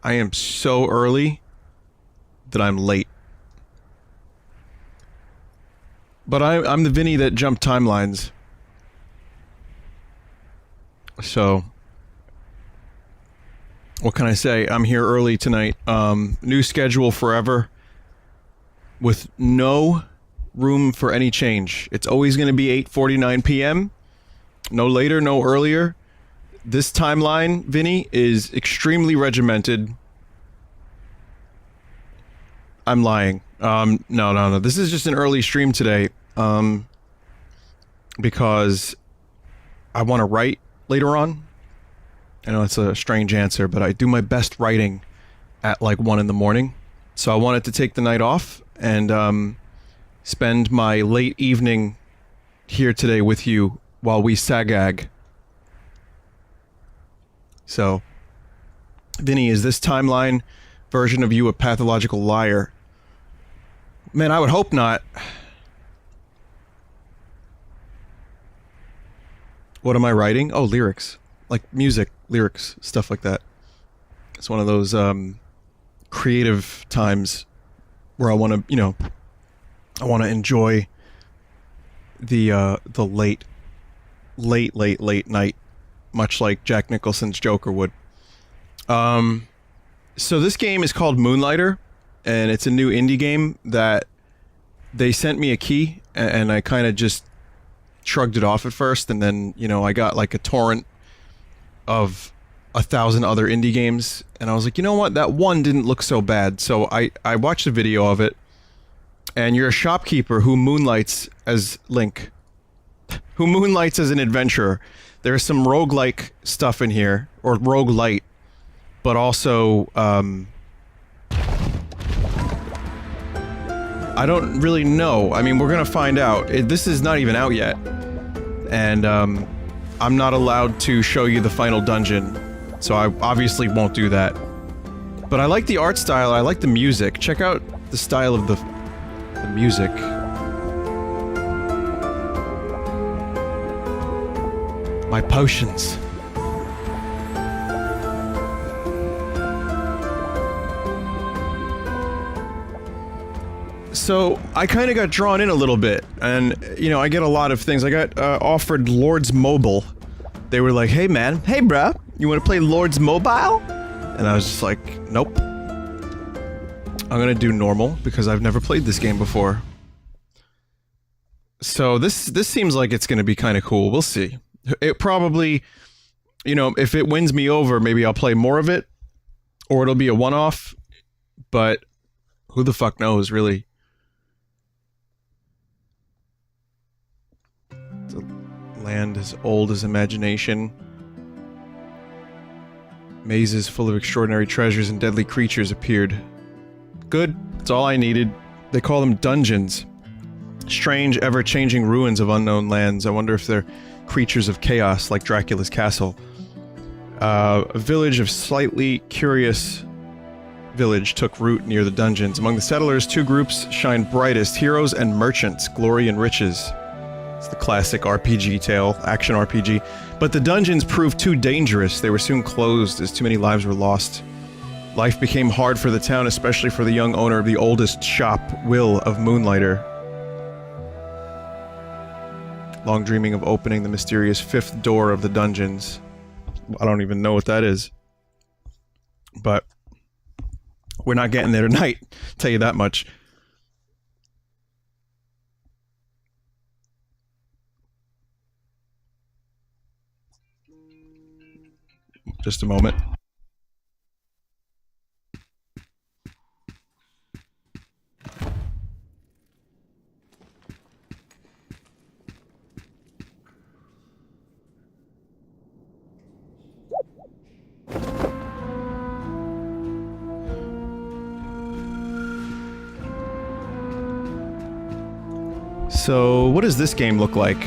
I am so early that I'm late. But I'm the Vinny that jumped timelines. So, what can I say? I'm here early tonight. New schedule forever. With no room for any change. It's always going to be 8:49 p.m. No later, no earlier. This timeline, Vinny, is extremely regimented. I'm lying. No. This is just an early stream today. Because I want to write later on. I know it's a strange answer, but I do my best writing at like 1 in the morning. So I wanted to take the night off and spend my late evening here today with you while we sagag. So, Vinny, is this timeline version of you a pathological liar? Man, I would hope not. What am I writing? Oh, lyrics. Like music, lyrics, stuff like that. It's one of those creative times where I want to, you know, I want to enjoy the late night, much like Jack Nicholson's Joker would. So this game is called Moonlighter, and it's a new indie game that they sent me a key, and I kind of just shrugged it off at first, and then, you know, I got like a torrent of 1,000 other indie games, and I was like, you know what, that one didn't look so bad, so I watched a video of it, and you're a shopkeeper who moonlights as Link. Who moonlights as an adventurer. There's some roguelike stuff in here, or Rogue-lite, but also, I don't really know. I mean, we're gonna find out. This is not even out yet. And, I'm not allowed to show you the final dungeon, so I obviously won't do that. But I like the art style, I like the music. Check out the style of the music. My potions. So, I kind of got drawn in a little bit, and, you know, I get a lot of things. I got offered Lord's Mobile. They were like, hey man, hey bruh, you want to play Lord's Mobile? And I was just like, nope. I'm gonna do normal, because I've never played this game before. So this seems like it's gonna be kind of cool, we'll see. It probably, you know, if it wins me over, maybe I'll play more of it, or it'll be a one-off, but who the fuck knows, really. The land as old as imagination. Mazes full of extraordinary treasures and deadly creatures appeared. Good, that's all I needed. They call them dungeons. Strange, ever-changing ruins of unknown lands. I wonder if they're creatures of chaos like Dracula's castle. A village of slightly curious village took root near the dungeons. Among the settlers, two groups shine brightest: heroes and merchants, glory and riches. It's the classic RPG tale, action RPG. But the dungeons proved too dangerous. They were soon closed as too many lives were lost. Life became hard for the town, especially for the young owner of the oldest shop, Will of Moonlighter. Long dreaming of opening the mysterious fifth door of the dungeons. I don't even know what that is. But we're not getting there tonight, tell you that much. Just a moment. So, what does this game look like?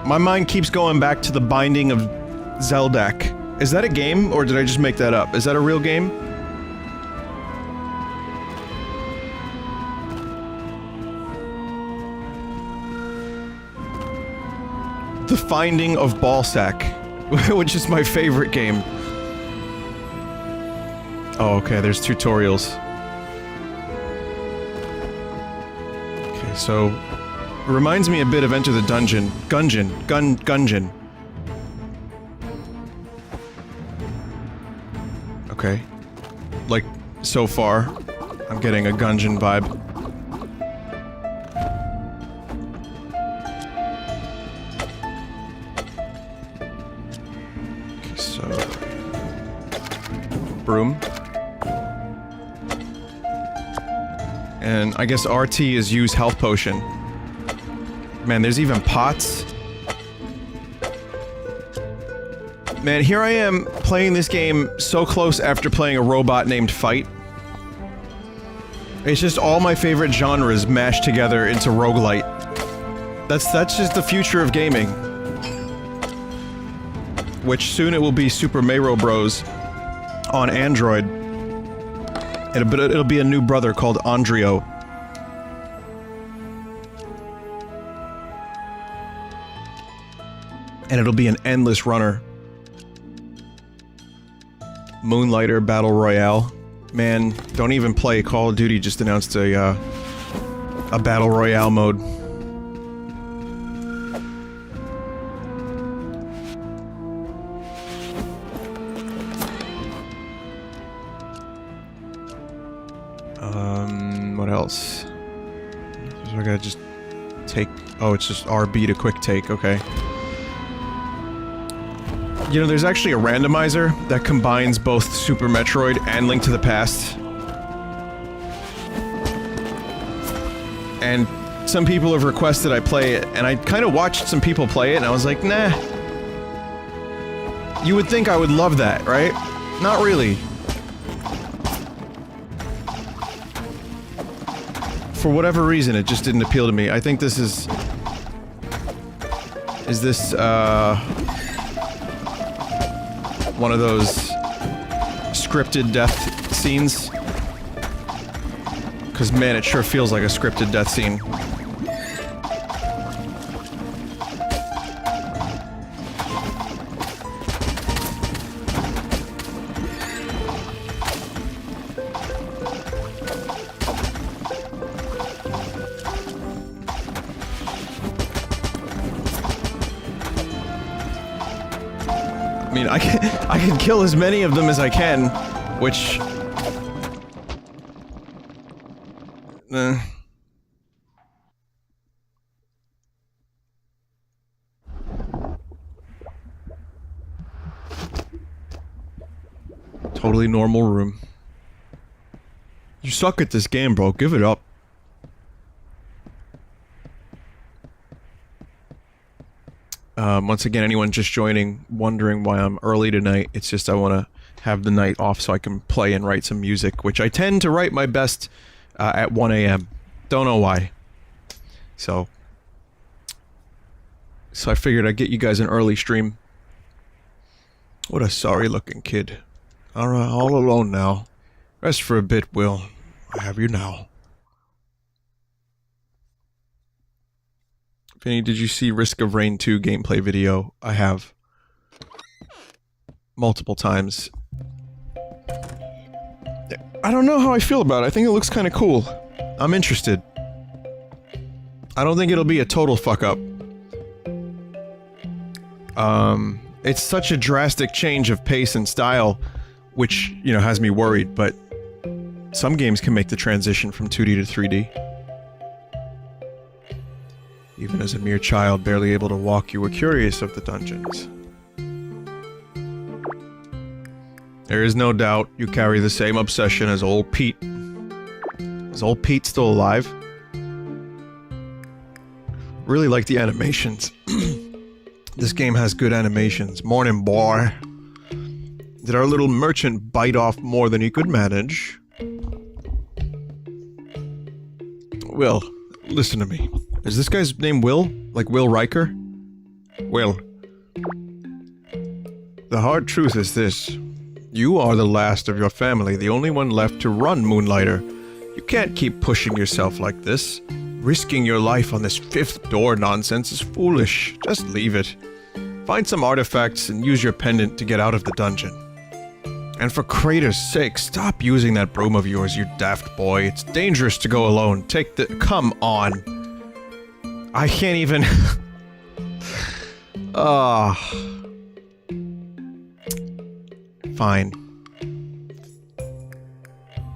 My mind keeps going back to the Binding of Zeldak. Is that a game, or did I just make that up? Is that a real game? The Finding of Ballsack, which is my favorite game. Oh, okay, there's tutorials. Okay, so... It reminds me a bit of Enter the Dungeon. Gungeon. Okay. Like, so far, I'm getting a Gungeon vibe. Okay, so... Broom. And I guess RT is use health potion. Man, there's even pots. Man, here I am playing this game so close after playing a robot named Fight. It's just all my favorite genres mashed together into roguelite. That's just the future of gaming. Which soon it will be Super Mario Bros. On Android. It'll be a new brother called Andrio. And it'll be an endless runner. Moonlighter Battle Royale. Man, don't even play. Call of Duty just announced a Battle Royale mode. What else? So I gotta just take... Oh, it's just RB to quick take, okay. You know, there's actually a randomizer that combines both Super Metroid and Link to the Past. And some people have requested I play it, and I kind of watched some people play it, and I was like, nah. You would think I would love that, right? Not really. For whatever reason, it just didn't appeal to me. I think this is... Is this, one of those scripted death scenes? Because, man, it sure feels like a scripted death scene. I mean, I can kill as many of them as I can, which... Totally normal room. You suck at this game, bro. Give it up. Once again, anyone just joining, wondering why I'm early tonight, it's just I want to have the night off so I can play and write some music, which I tend to write my best at 1 AM. Don't know why. So I figured I'd get you guys an early stream. What a sorry-looking kid. Alright, all alone now. Rest for a bit, Will. I have you now. Vinny, did you see Risk of Rain 2 gameplay video? I have. Multiple times. I don't know how I feel about it. I think it looks kind of cool. I'm interested. I don't think it'll be a total fuck-up. It's such a drastic change of pace and style, which, you know, has me worried, but some games can make the transition from 2D to 3D. Even as a mere child, barely able to walk, you were curious of the dungeons. There is no doubt you carry the same obsession as old Pete. Is old Pete still alive? Really like the animations. This game has good animations. Morning, boy. Did our little merchant bite off more than he could manage? Will, listen to me. Is this guy's name Will? Like Will Riker? Will. The hard truth is this. You are the last of your family, the only one left to run Moonlighter. You can't keep pushing yourself like this. Risking your life on this fifth door nonsense is foolish. Just leave it. Find some artifacts and use your pendant to get out of the dungeon. And for Kratos' sake, stop using that broom of yours, you daft boy. It's dangerous to go alone. Take the- come on. I can't even... Fine.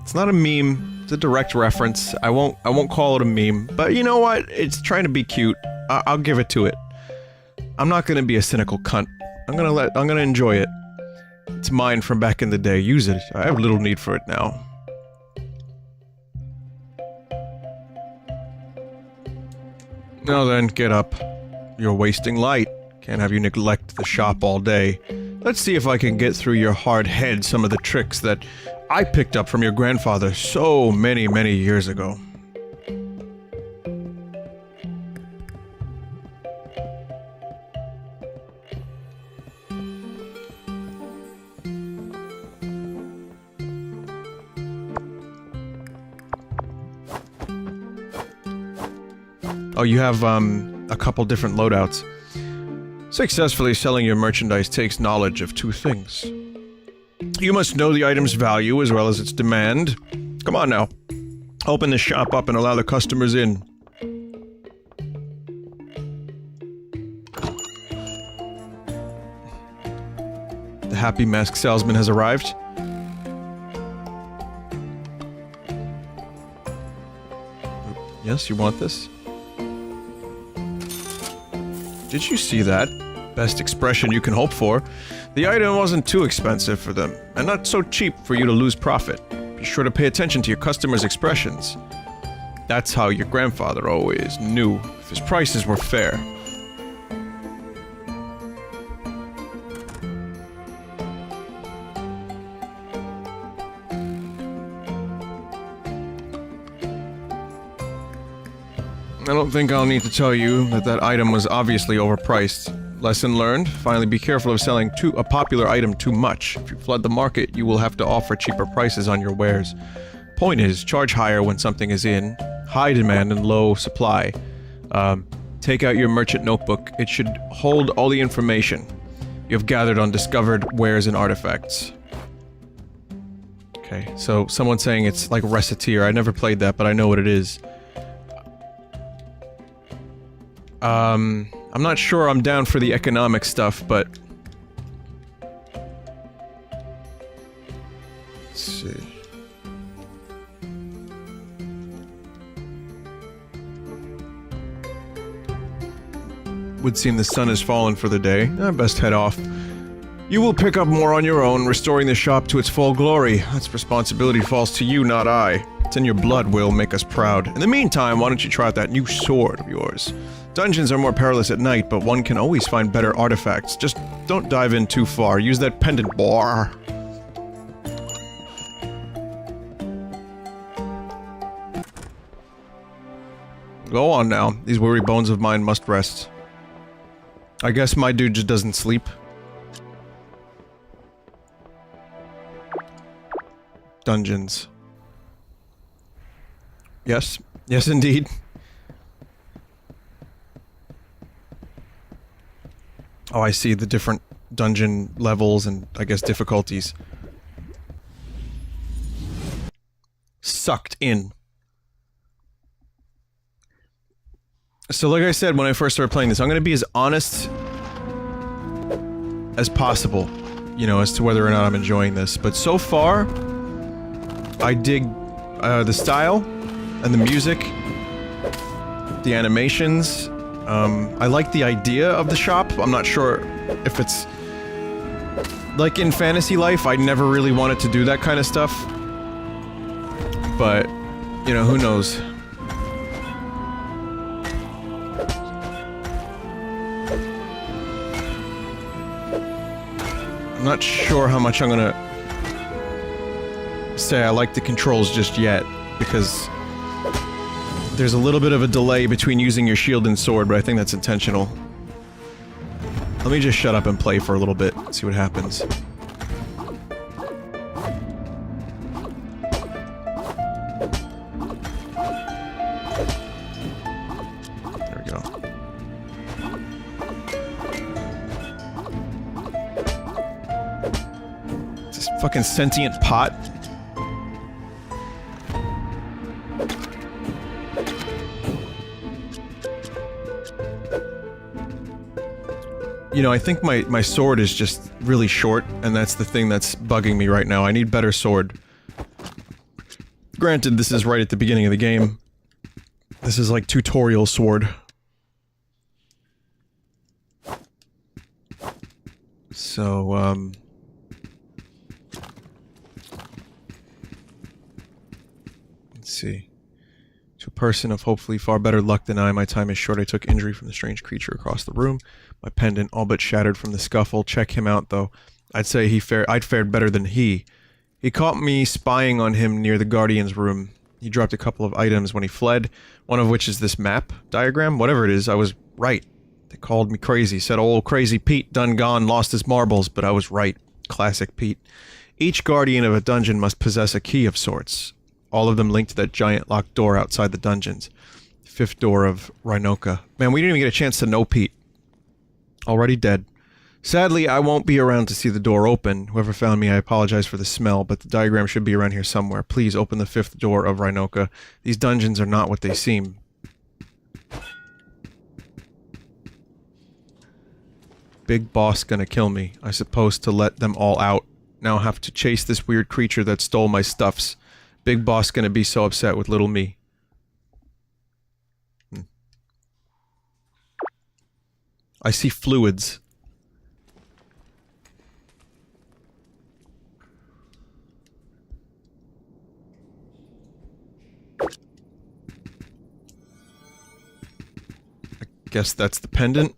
It's not a meme. It's a direct reference. I won't call it a meme. But you know what? It's trying to be cute. I'll give it to it. I'm not gonna be a cynical cunt. I'm gonna enjoy it. It's mine from back in the day. Use it. I have little need for it now. Now then, get up. You're wasting light. Can't have you neglect the shop all day. Let's see if I can get through your hard head some of the tricks that I picked up from your grandfather so many, many years ago. Oh, you have, a couple different loadouts. Successfully selling your merchandise takes knowledge of two things. You must know the item's value as well as its demand. Come on now. Open the shop up and allow the customers in. The happy mask salesman has arrived. Yes, you want this? Did you see that? Best expression you can hope for. The item wasn't too expensive for them, and not so cheap for you to lose profit. Be sure to pay attention to your customers' expressions. That's how your grandfather always knew if his prices were fair. I don't think I'll need to tell you that that item was obviously overpriced. Lesson learned, finally be careful of selling a popular item too much. If you flood the market, you will have to offer cheaper prices on your wares. Point is, charge higher when something is in high demand and low supply. Take out your merchant notebook. It should hold all the information you have gathered on discovered wares and artifacts. Okay, so someone's saying it's like Recettear. I never played that, but I know what it is. I'm not sure I'm down for the economic stuff, but... Let's see... Would seem the sun has fallen for the day. I best head off. You will pick up more on your own, restoring the shop to its full glory. That's responsibility falls to you, not I. It's in your blood, will make us proud. In the meantime, why don't you try out that new sword of yours? Dungeons are more perilous at night, but one can always find better artifacts. Just don't dive in too far. Use that pendant bar. Go on now. These weary bones of mine must rest. I guess my dude just doesn't sleep. Dungeons. Yes. Yes, indeed. Oh, I see the different dungeon levels and, I guess, difficulties. Sucked in. So like I said when I first started playing this, I'm gonna be as honest as possible, you know, as to whether or not I'm enjoying this. But so far, I dig the style and the music, the animations. I like the idea of the shop. I'm not sure if it's... Like in Fantasy Life, I never really wanted to do that kind of stuff. But, you know, who knows? I'm not sure how much I'm gonna say I like the controls just yet, because there's a little bit of a delay between using your shield and sword, but I think that's intentional. Let me just shut up and play for a little bit, see what happens. There we go. It's a This fucking sentient pot. You know, I think my sword is just really short, and that's the thing that's bugging me right now. I need better sword. Granted, this is right at the beginning of the game. This is like tutorial sword. So, let's see. To a person of hopefully far better luck than I, my time is short. I took injury from the strange creature across the room. My pendant all but shattered from the scuffle. Check him out, though. I'd say I'd fared better than he. He caught me spying on him near the Guardian's room. He dropped a couple of items when he fled, one of which is this map diagram. Whatever it is, I was right. They called me crazy, said old crazy Pete done gone, lost his marbles, but I was right. Classic Pete. Each guardian of a dungeon must possess a key of sorts. All of them linked to that giant locked door outside the dungeons. Fifth door of Rhinoka. Man, we didn't even get a chance to know Pete. Already dead. Sadly, I won't be around to see the door open. Whoever found me, I apologize for the smell, but the diagram should be around here somewhere. Please open the fifth door of Rhinoka. These dungeons are not what they seem. Big boss gonna kill me. I suppose to let them all out. Now I have to chase this weird creature that stole my stuffs. Big boss gonna be so upset with little me. I see fluids. I guess that's the pendant.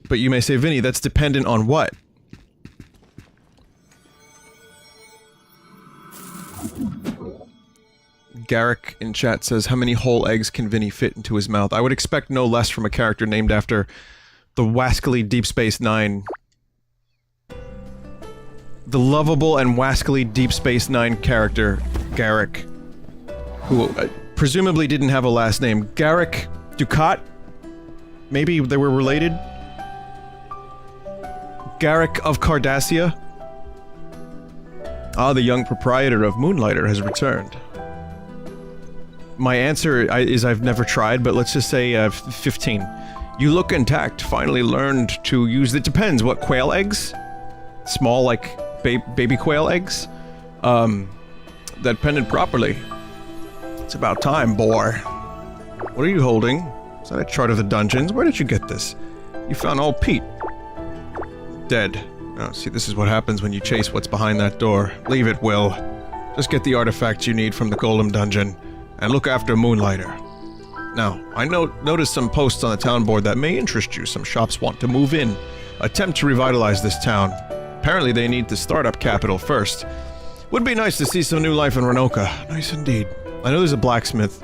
But you may say, Vinny, that's dependent on what? Garrick in chat says, how many whole eggs can Vinny fit into his mouth? I would expect no less from a character named after the wascally Deep Space Nine. The lovable and wascally Deep Space Nine character, Garrick. Who presumably didn't have a last name. Garrick Ducat? Maybe they were related? Garrick of Cardassia? Ah, the young proprietor of Moonlighter has returned. My answer is I've never tried, but let's just say 15. You look intact, finally learned to use... It depends, what, quail eggs? Small, like, baby quail eggs? That pendant properly. It's about time, boy. What are you holding? Is that a chart of the dungeons? Where did you get this? You found old Pete. Dead. Oh, see, this is what happens when you chase what's behind that door. Leave it, Will. Just get the artifacts you need from the Golem Dungeon. And look after Moonlighter. Now, I noticed some posts on the town board that may interest you. Some shops want to move in. Attempt to revitalize this town. Apparently they need the startup capital first. Would be nice to see some new life in Rhinoka. Nice indeed. I know there's a blacksmith.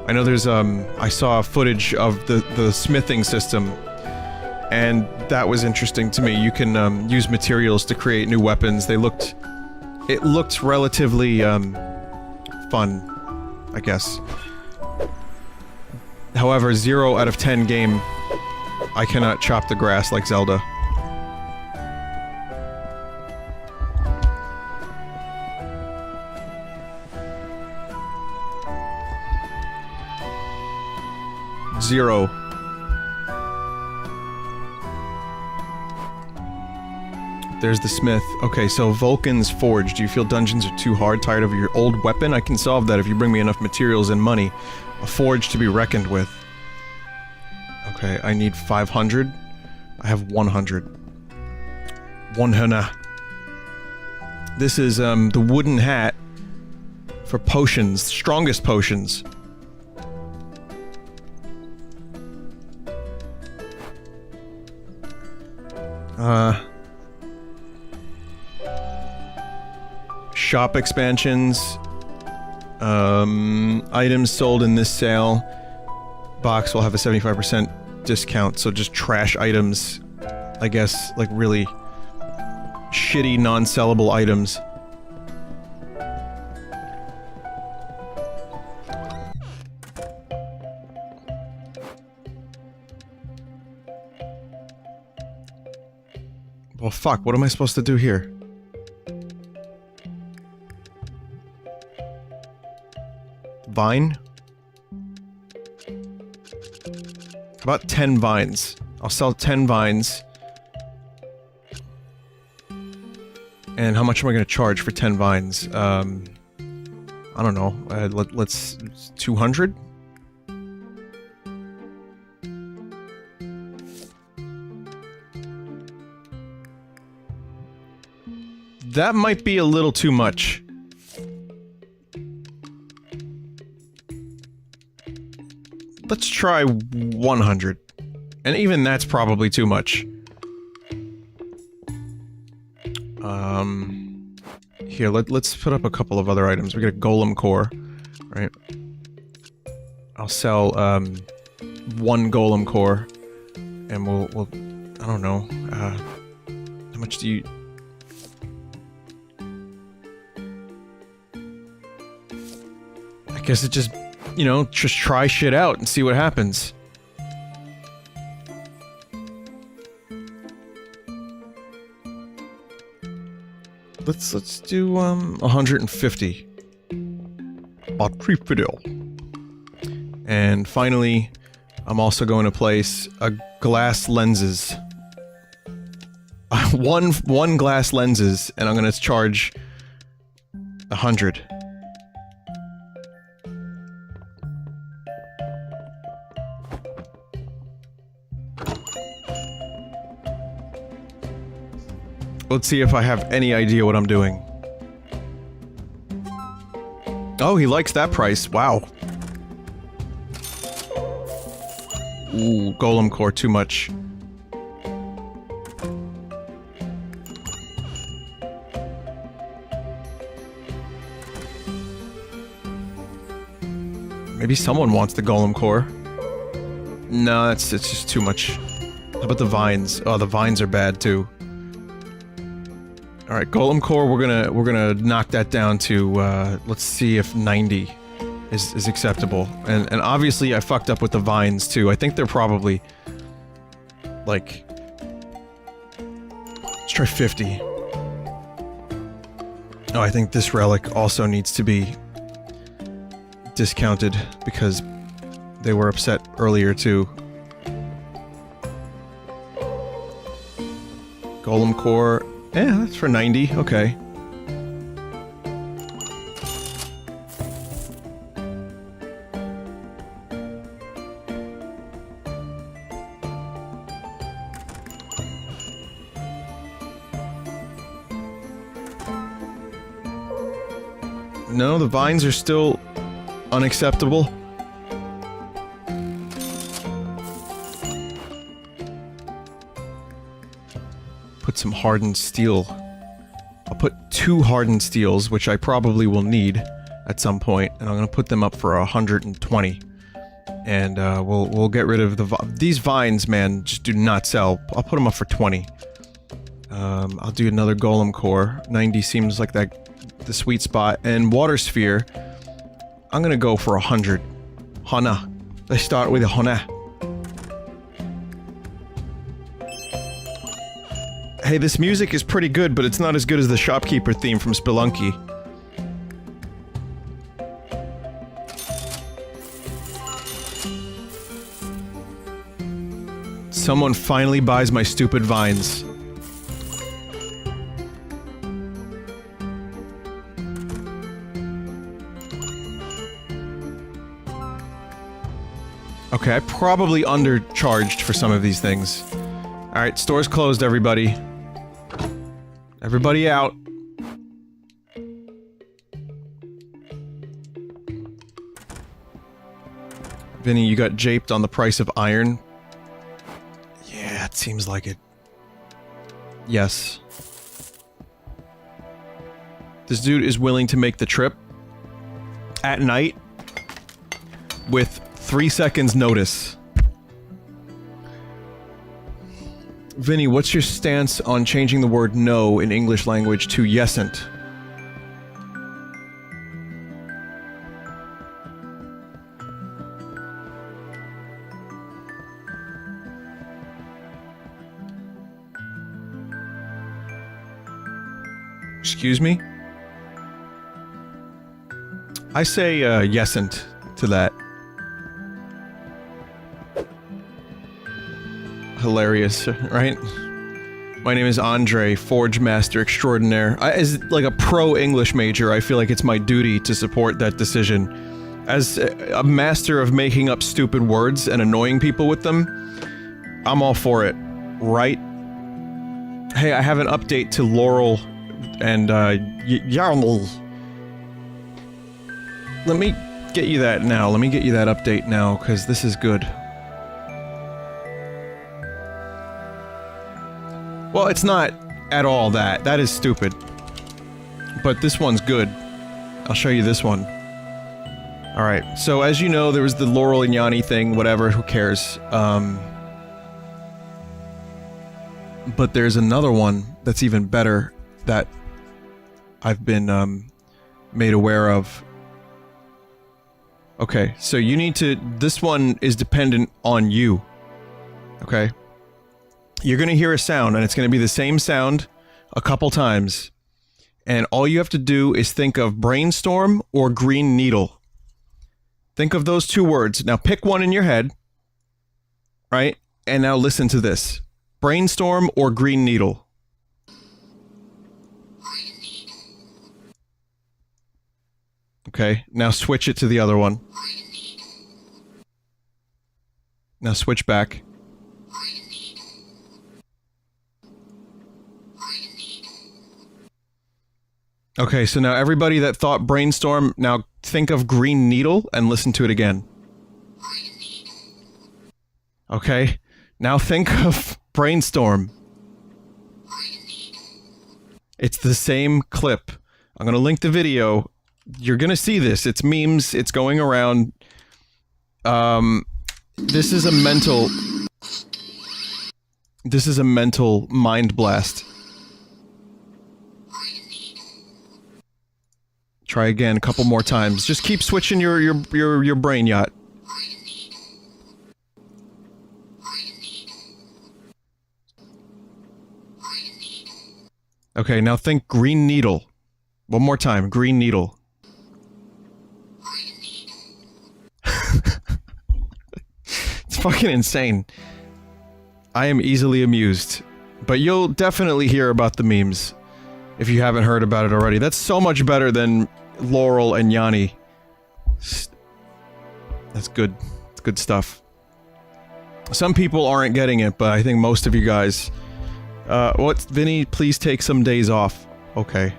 I know there's, I saw footage of the smithing system. And that was interesting to me. You can, use materials to create new weapons. It looked relatively, fun. I guess. However, 0 out of 10 game, I cannot chop the grass like Zelda. Zero. There's the smith. Okay, so Vulcans Forge. Do you feel dungeons are too hard, tired of your old weapon? I can solve that if you bring me enough materials and money. A forge to be reckoned with. Okay, I need 500. I have 100. 100. This is, the wooden hat for potions. Strongest potions. Shop expansions. Items sold in this sale box will have a 75% discount, so just trash items, I guess, like really shitty, non-sellable items. Well, fuck, what am I supposed to do here? Vine? About 10 vines. I'll sell 10 vines. And how much am I gonna charge for 10 vines? I don't know. Let's... 200? That might be a little too much. Let's try 100. And even that's probably too much. Here, let's put up a couple of other items. We got a golem core, right? I'll sell, 1 golem core. And we'll, I don't know, how much do you... I guess it just, you know, just try shit out and see what happens. Let's do, 150. Battery fiddle. And finally, I'm also going to place a glass lenses. one glass lenses, and I'm gonna charge 100. Let's see if I have any idea what I'm doing. Oh, he likes that price. Wow. Ooh, golem core, too much. Maybe someone wants the golem core. No, it's just too much. How about the vines? Oh, the vines are bad too. All right, golem core. We're gonna knock that down to. Let's see if 90 is acceptable. And obviously I fucked up with the vines too. I think they're probably like. Let's try 50. Oh, I think this relic also needs to be discounted because they were upset earlier too. Golem core. Yeah, that's for 90. Okay. No, the vines are still unacceptable. Put some hardened steel. I'll put 2 hardened steels, which I probably will need at some point, and I'm gonna put them up for 120. And we'll get rid of these vines, man. Just do not sell. I'll put them up for 20. I'll do another golem core. 90 seems like the sweet spot. And water sphere, I'm gonna go for 100. Hana. Let's start with a Hana. Hey, this music is pretty good, but it's not as good as the shopkeeper theme from Spelunky. Someone finally buys my stupid vines. Okay, I probably undercharged for some of these things. Alright, store's closed, everybody. Everybody out. Vinny, you got japed on the price of iron? Yeah, it seems like it. Yes. This dude is willing to make the trip at night with 3 seconds notice. Vinny, what's your stance on changing the word no in English language to yesn't? Excuse me? I say, yesn't to that. Hilarious, right? My name is Andre, Forge Master Extraordinaire. As, like, a pro-English major, I feel like it's my duty to support that decision. As a master of making up stupid words and annoying people with them, I'm all for it, right? Hey, I have an update to Laurel and, Yarl. Let me get you that now. Let me get you that update now, because this is good. Well, it's not at all that. That is stupid. But this one's good. I'll show you this one. Alright, so as you know, there was the Laurel and Yanni thing, whatever, who cares. But there's another one that's even better that I've been, made aware of. Okay, so you need to... This one is dependent on you. Okay? You're gonna hear a sound, and it's gonna be the same sound a couple times. And all you have to do is think of brainstorm or green needle. Think of those two words. Now pick one in your head. Right? And now listen to this. Brainstorm or green needle. Okay, now switch it to the other one. Now switch back. Okay, so now everybody that thought brainstorm, now think of green needle and listen to it again. Okay, now think of brainstorm. It's the same clip. I'm gonna link the video. You're gonna see this. It's memes. It's going around. This is a mental... This is a mental mind blast. Try again a couple more times. Just keep switching your brain yacht. Okay, now think green needle. One more time, green needle. It's fucking insane. I am easily amused. But you'll definitely hear about the memes. If you haven't heard about it already. That's so much better than Laurel and Yanni. That's good. It's good stuff. Some people aren't getting it, but I think most of you guys... Vinny, please take some days off. Okay.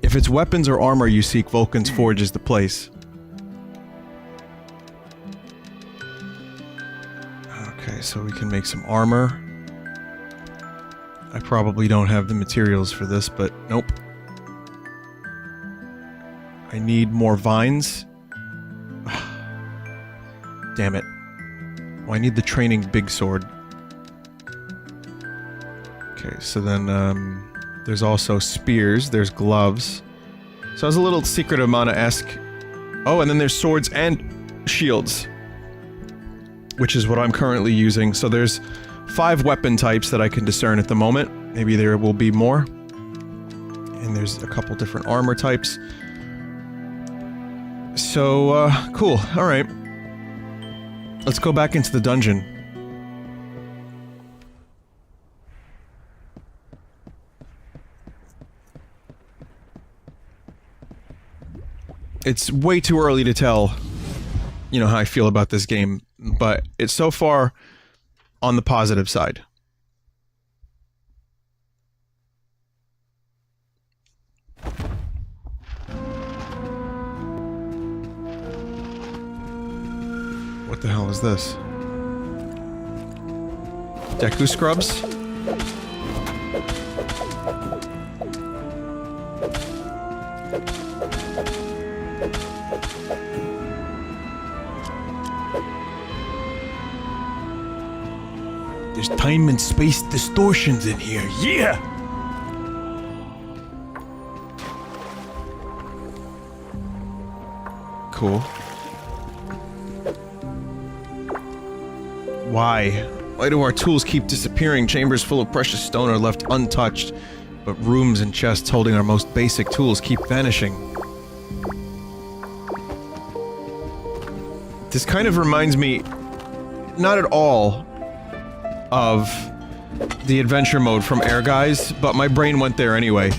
If it's weapons or armor you seek, Vulcans Forge is the place. Okay, so we can make some armor. I probably don't have the materials for this, but nope. I need more vines. Damn it. Well, I need the training big sword. Okay, so then, there's also spears, there's gloves. So it's a little Secret of Mana-esque. Oh, and then there's swords and shields. Which is what I'm currently using. So there's 5 weapon types that I can discern at the moment. Maybe there will be more. And there's a couple different armor types. So, cool. Alright. Let's go back into the dungeon. It's way too early to tell, you know, how I feel about this game, but it's so far on the positive side. What the hell is this? Deku scrubs? There's time and space distortions in here. Yeah! Cool. Why? Why do our tools keep disappearing? Chambers full of precious stone are left untouched. but rooms and chests holding our most basic tools keep vanishing. This kind of reminds me, not at all, of the adventure mode from Air Guys, but my brain went there anyway.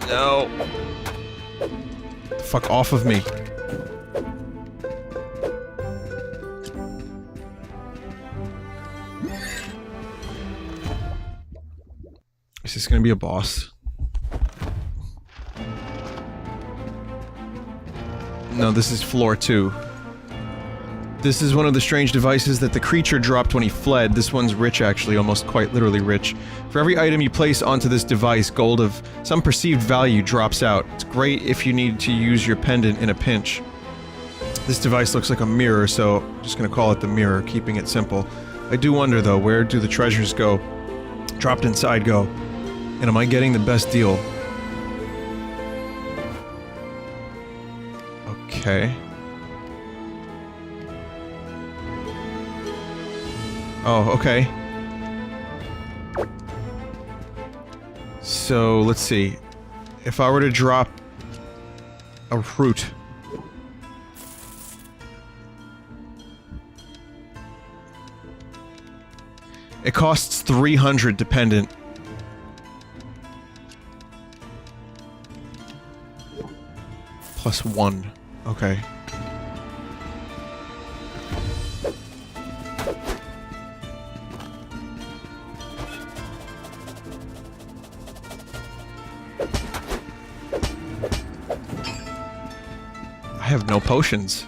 No. Fuck off of me. Is this gonna be a boss? No, this is floor 2. This is one of the strange devices that the creature dropped when he fled. This one's rich, actually, almost quite literally rich. For every item you place onto this device, gold of some perceived value drops out. It's great if you need to use your pendant in a pinch. This device looks like a mirror, so I'm just gonna call it the mirror, keeping it simple. I do wonder, though, where do the treasures go? Dropped inside go? And am I getting the best deal? Okay. Oh, okay. So, let's see. If I were to drop a fruit. It costs 300 dependent. Plus 1. Okay. I have no potions.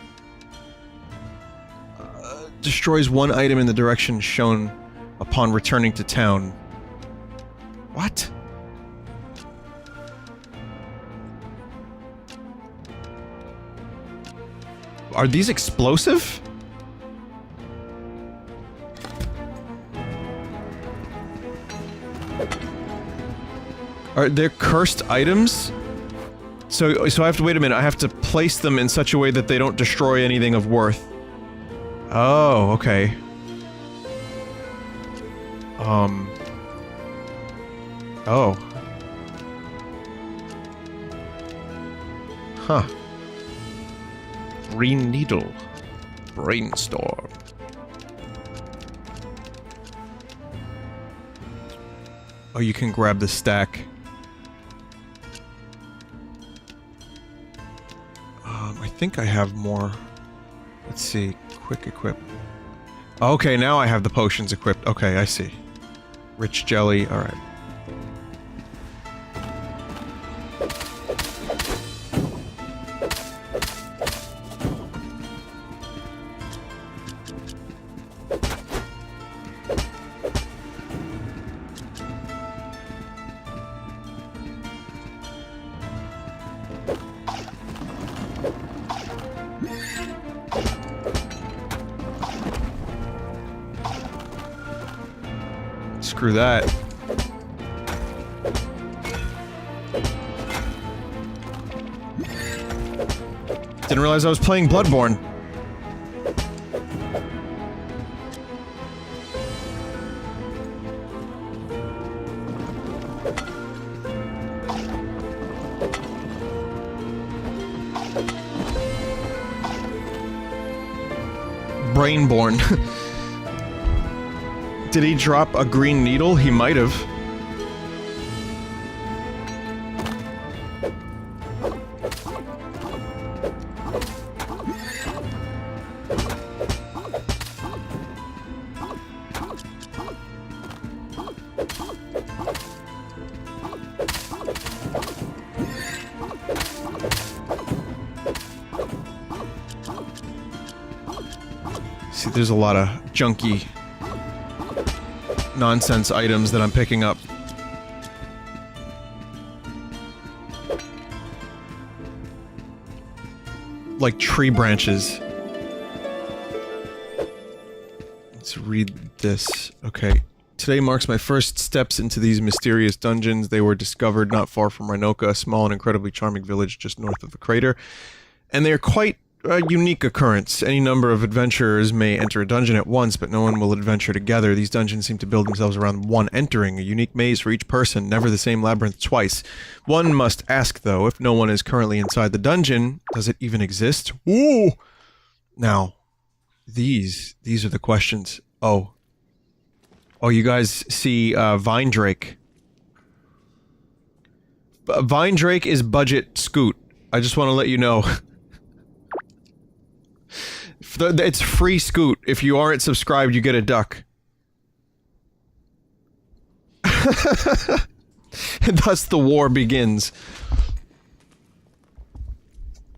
Destroys one item in the direction shown upon returning to town. What? Are these explosive? Are there cursed items? So I have to wait a minute, I have to place them in such a way that they don't destroy anything of worth. Oh, okay. Oh. Huh. Green needle. Brainstorm. Oh, you can grab the stack. I think I have more. Let's see. Quick equip. Okay, now I have the potions equipped. Okay, I see. Rich jelly. Alright. Screw that. Didn't realize I was playing Bloodborne. Brainborn. Did he drop a green needle? He might have. See, there's a lot of junky nonsense items that I'm picking up. Like tree branches. Let's read this. Okay. Today marks my first steps into these mysterious dungeons. They were discovered not far from Rhinoka, a small and incredibly charming village just north of the crater. And they are quite a unique occurrence. Any number of adventurers may enter a dungeon at once, but no one will adventure together. These dungeons seem to build themselves around one entering, a unique maze for each person, never the same labyrinth twice. One must ask, though, if no one is currently inside the dungeon, does it even exist? Ooh! Now, these are the questions. Oh, you guys see, Vine Drake. Vine Drake is budget Scoot. I just want to let you know. It's free Scoot. If you aren't subscribed, you get a duck. And thus the war begins.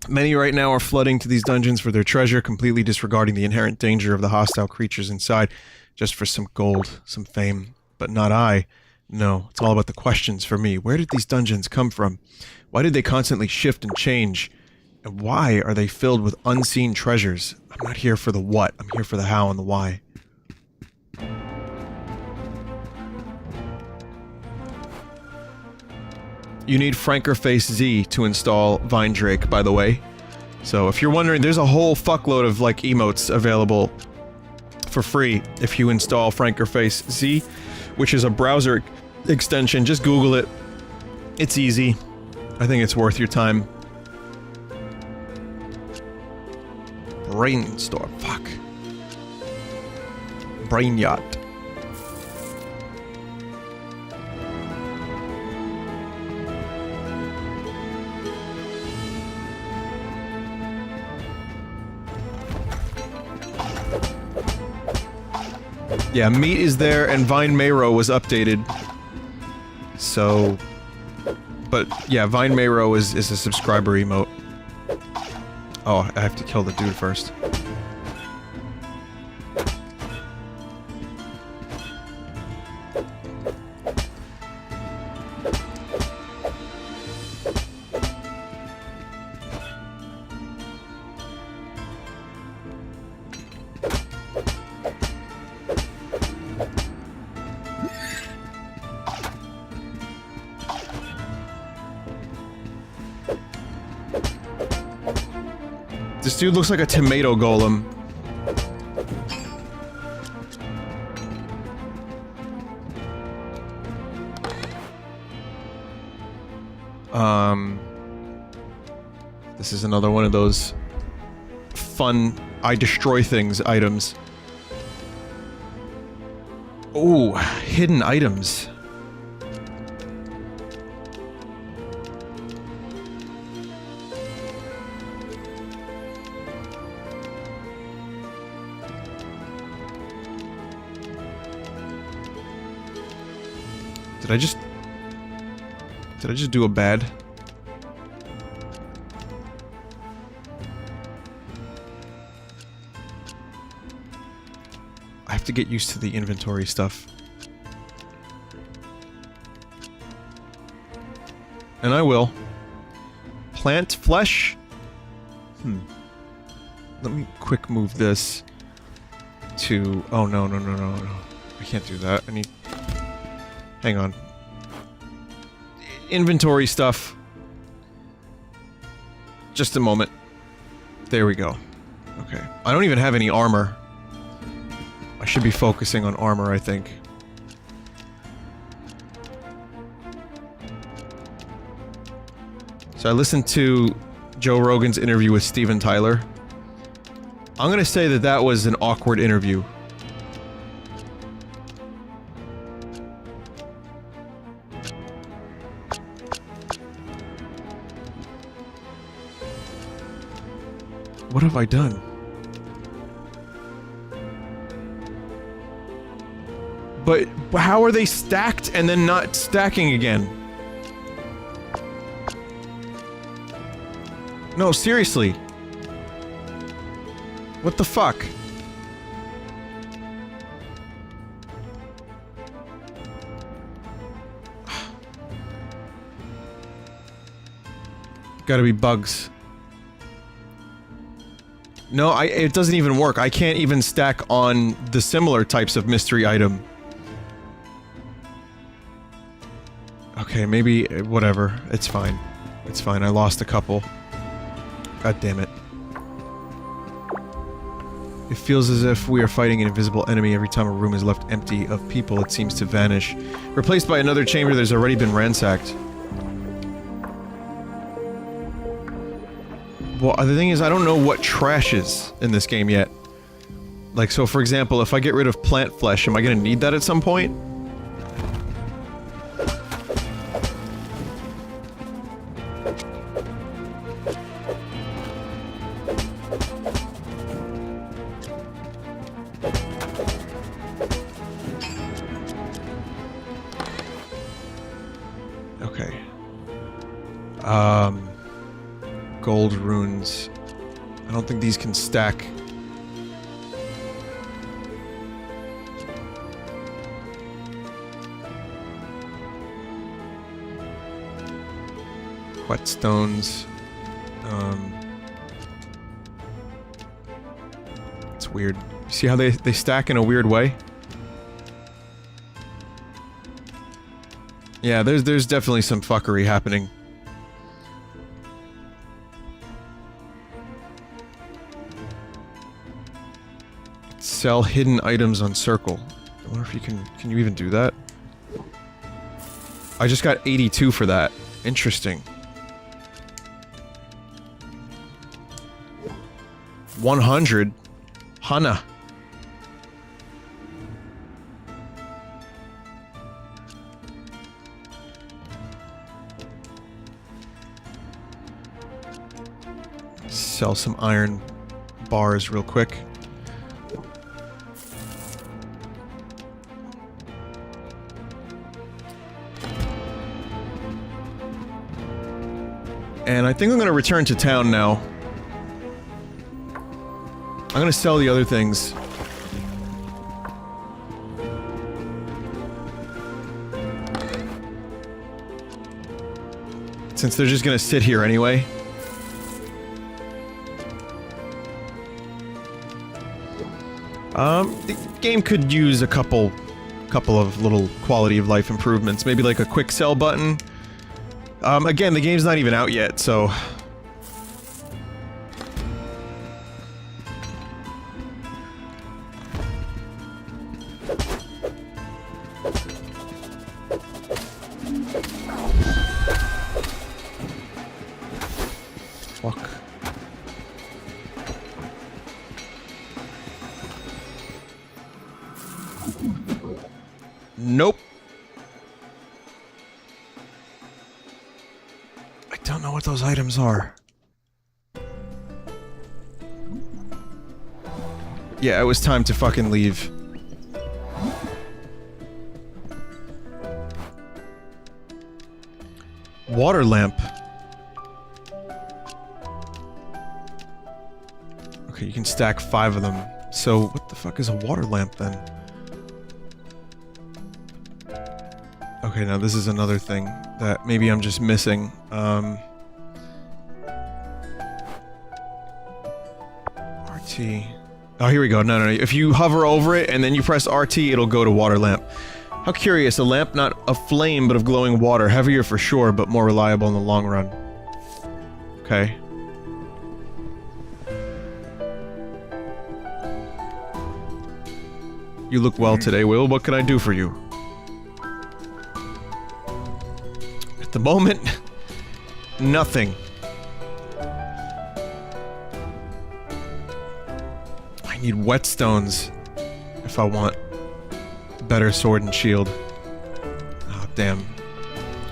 Many right now are flooding to these dungeons for their treasure, completely disregarding the inherent danger of the hostile creatures inside, just for some gold, some fame. But not I. No, it's all about the questions for me. Where did these dungeons come from? Why did they constantly shift and change? And why are they filled with unseen treasures? I'm not here for the what, I'm here for the how and the why. You need Frankerface Z to install Vine Drake, by the way. So if you're wondering, there's a whole fuckload of, like, emotes available for free if you install Frankerface Z, which is a browser extension. Just Google it. It's easy. I think it's worth your time. Brainstorm. Fuck. Brain yacht. Yeah, meat is there, and Vine Mayro was updated. So... But, yeah, Vine Mayro is a subscriber emote. Oh, I have to kill the dude first. This dude looks like a tomato golem. This is another one of those fun I destroy things items. Ooh, hidden items. Did I just do a bad? I have to get used to the inventory stuff. And I will. Plant flesh? Let me quick move this to... Oh, no. I can't do that. I need... Hang on. Inventory stuff. Just a moment. There we go. Okay. I don't even have any armor. I should be focusing on armor, I think. So I listened to Joe Rogan's interview with Steven Tyler. I'm gonna say that that was an awkward interview. What have I done? But how are they stacked and then not stacking again? No, seriously. What the fuck? Gotta be bugs. No, it doesn't even work. I can't even stack on the similar types of mystery item. Okay, maybe... whatever. It's fine. It's fine. I lost a couple. God damn it. It feels as if we are fighting an invisible enemy every time a room is left empty of people, it seems to vanish. Replaced by another chamber that has already been ransacked. Well, the thing is, I don't know what trash is in this game yet. Like, so for example, if I get rid of plant flesh, am I gonna need that at some point? Okay. Gold runes. I don't think these can stack. Whetstones. It's weird. You see how they stack in a weird way? Yeah, there's definitely some fuckery happening. Sell hidden items on Circle. I wonder if you can you even do that? I just got 82 for that. Interesting. 100? Hana. Sell some iron bars real quick. And I think I'm gonna return to town now. I'm gonna sell the other things. Since they're just gonna sit here anyway. The game could use a couple of little quality of life improvements. Maybe like a quick sell button. Again, the game's not even out yet, so... Fuck. Nope. I don't know what those items are. Yeah, it was time to fucking leave. Water lamp. Okay, you can stack 5 of them. So, what the fuck is a water lamp then? Okay, now this is another thing that maybe I'm just missing. RT. Oh, here we go. No. If you hover over it and then you press RT, it'll go to water lamp. How curious. A lamp not of flame, but of glowing water. Heavier for sure, but more reliable in the long run. Okay. You look well today, Will. What can I do for you? At the moment, nothing. I need whetstones if I want better sword and shield. Oh, damn.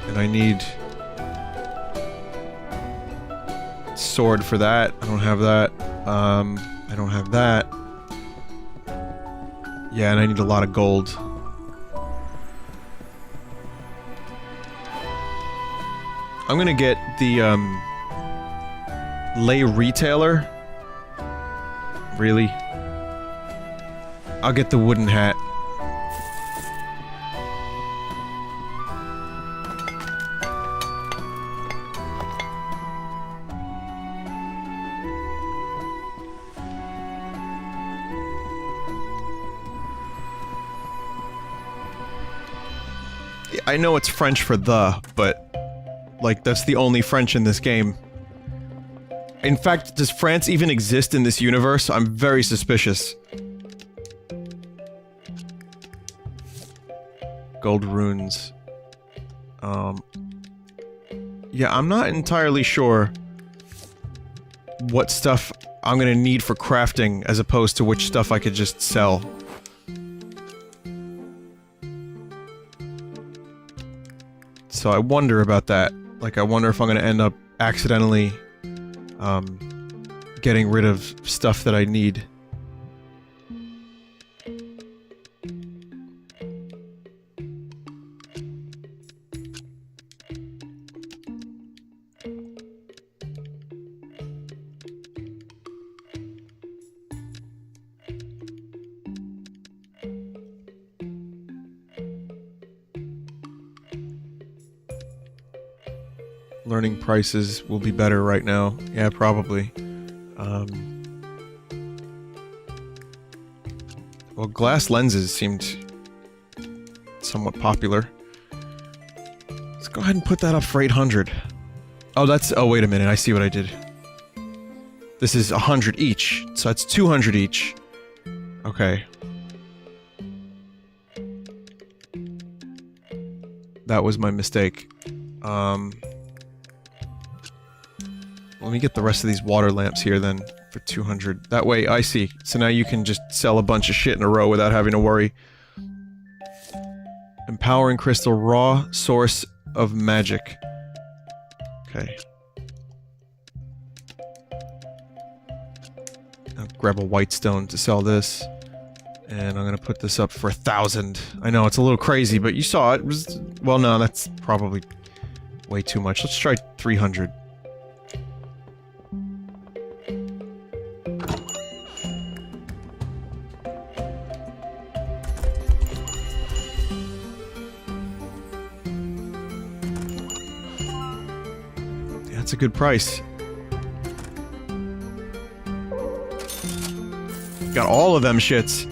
And I need sword for that. I don't have that. I don't have that. Yeah, and I need a lot of gold. I'm gonna get the, lay retailer. Really? I'll get the wooden hat. I know it's French for the, but... like, that's the only French in this game. In fact, does France even exist in this universe? I'm very suspicious. Gold runes. Yeah, I'm not entirely sure what stuff I'm gonna need for crafting as opposed to which stuff I could just sell. So I wonder about that. Like, I wonder if I'm gonna end up accidentally, getting rid of stuff that I need. Learning prices will be better right now. Yeah, probably. Well, glass lenses seemed somewhat popular. Let's go ahead and put that up for 800. Oh, that's... oh, wait a minute. I see what I did. This is 100 each, so that's 200 each. Okay. That was my mistake. Let me get the rest of these water lamps here then, for 200. That way, I see. So now you can just sell a bunch of shit in a row without having to worry. Empowering crystal, raw source of magic. Okay. I'll grab a white stone to sell this. And I'm gonna put this up for 1,000. I know, it's a little crazy, but you saw it. It was... well, no, that's probably way too much. Let's try 300. That's a good price. Got all of them shits.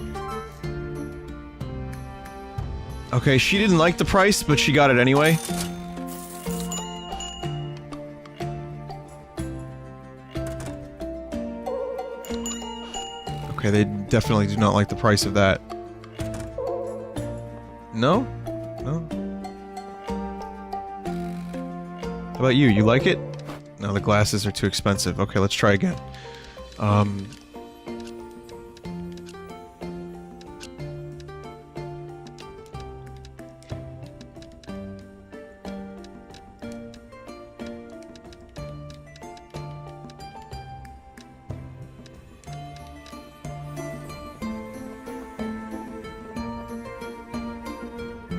Okay, she didn't like the price, but she got it anyway. Okay, they definitely do not like the price of that. No? No? How about you? You like it? No, the glasses are too expensive. Okay, let's try again.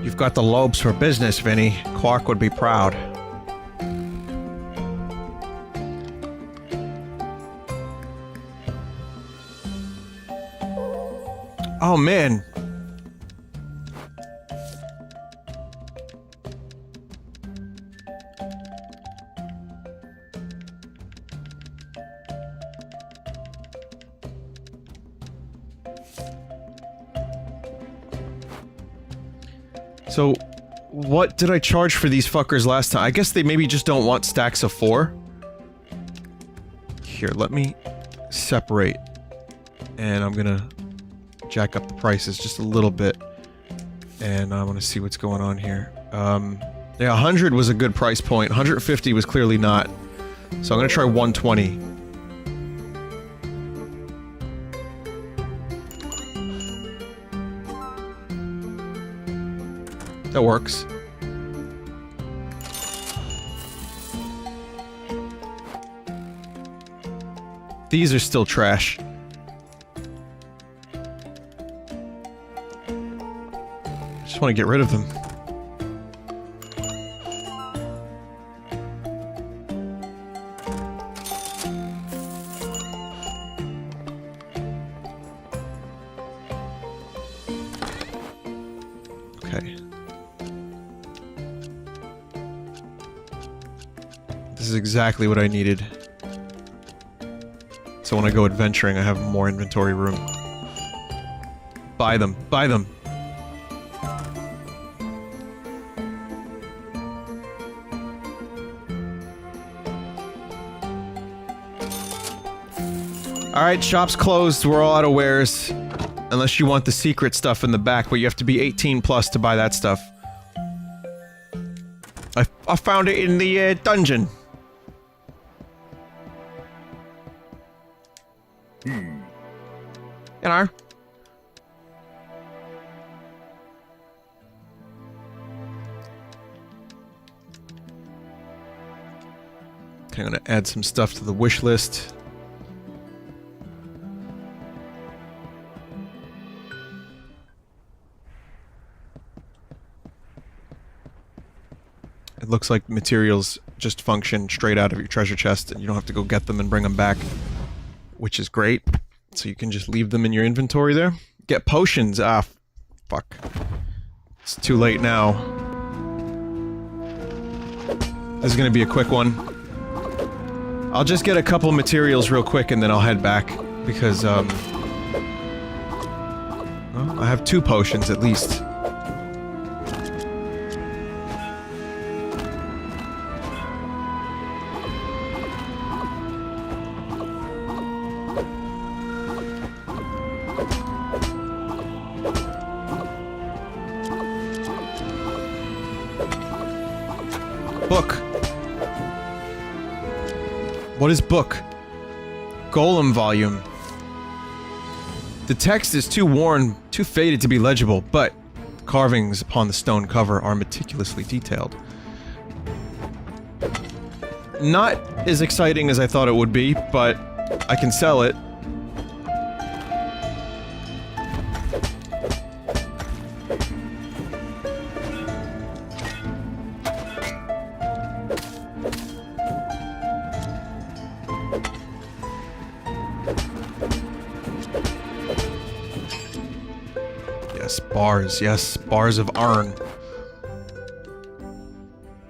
You've got the lobes for business, Vinny. Clark would be proud. Oh, man. So, what did I charge for these fuckers last time? I guess they maybe just don't want stacks of 4. Here, let me separate. And I'm gonna jack up the prices just a little bit. And I want to see what's going on here. Yeah, 100 was a good price point. 150 was clearly not. So I'm gonna try 120. That works. These are still trash. I just want to get rid of them. Okay. This is exactly what I needed. So when I go adventuring, I have more inventory room. Buy them. Buy them! Alright, shop's closed. We're all out of wares. Unless you want the secret stuff in the back, but you have to be 18 plus to buy that stuff. I found it in the dungeon. You know. Okay, I'm gonna add some stuff to the wish list. It looks like materials just function straight out of your treasure chest and you don't have to go get them and bring them back. Which is great. So you can just leave them in your inventory there. Get potions! Ah, fuck. It's too late now. This is gonna be a quick one. I'll just get a couple materials real quick and then I'll head back. Because, well, I have 2 potions at least. Book. What is book? Golem volume. The text is too worn, too faded to be legible, but the carvings upon the stone cover are meticulously detailed. Not as exciting as I thought it would be, but I can sell it. Bars, yes, bars of iron.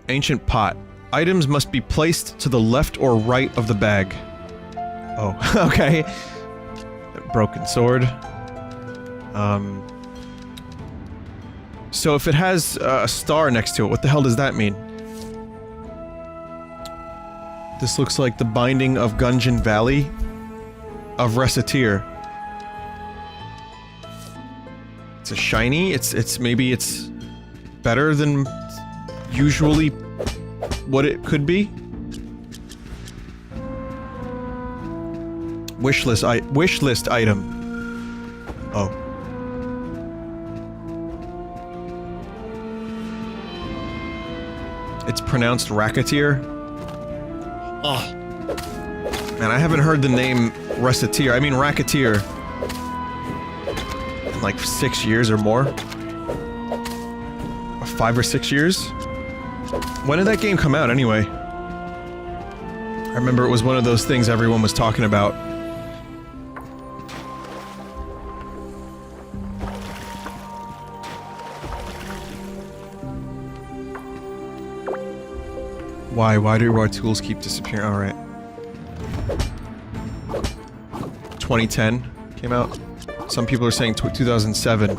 Ancient pot. Items must be placed to the left or right of the bag. Oh, okay. Broken sword. So if it has a star next to it, what the hell does that mean? This looks like the Binding of Gungeon Valley of Reciteer. It's a shiny, maybe it's better than usually what it could be. Wish list item. Oh. It's pronounced Racketeer. Oh. Man, I haven't heard the name Reciteer, I mean Racketeer. Like 6 years or more. 5 or 6 years? When did that game come out anyway? I remember it was one of those things everyone was talking about. Why do our tools keep disappearing? Alright. 2010 came out. Some people are saying 2007.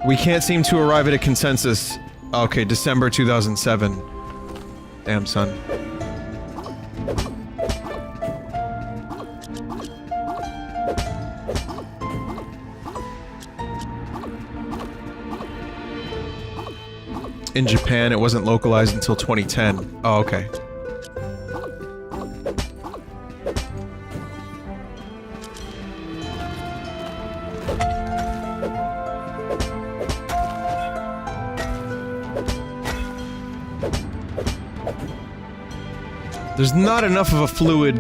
We can't seem to arrive at a consensus. Okay, December 2007. Damn, son. In Japan, it wasn't localized until 2010. Oh, okay. There's not enough of a fluid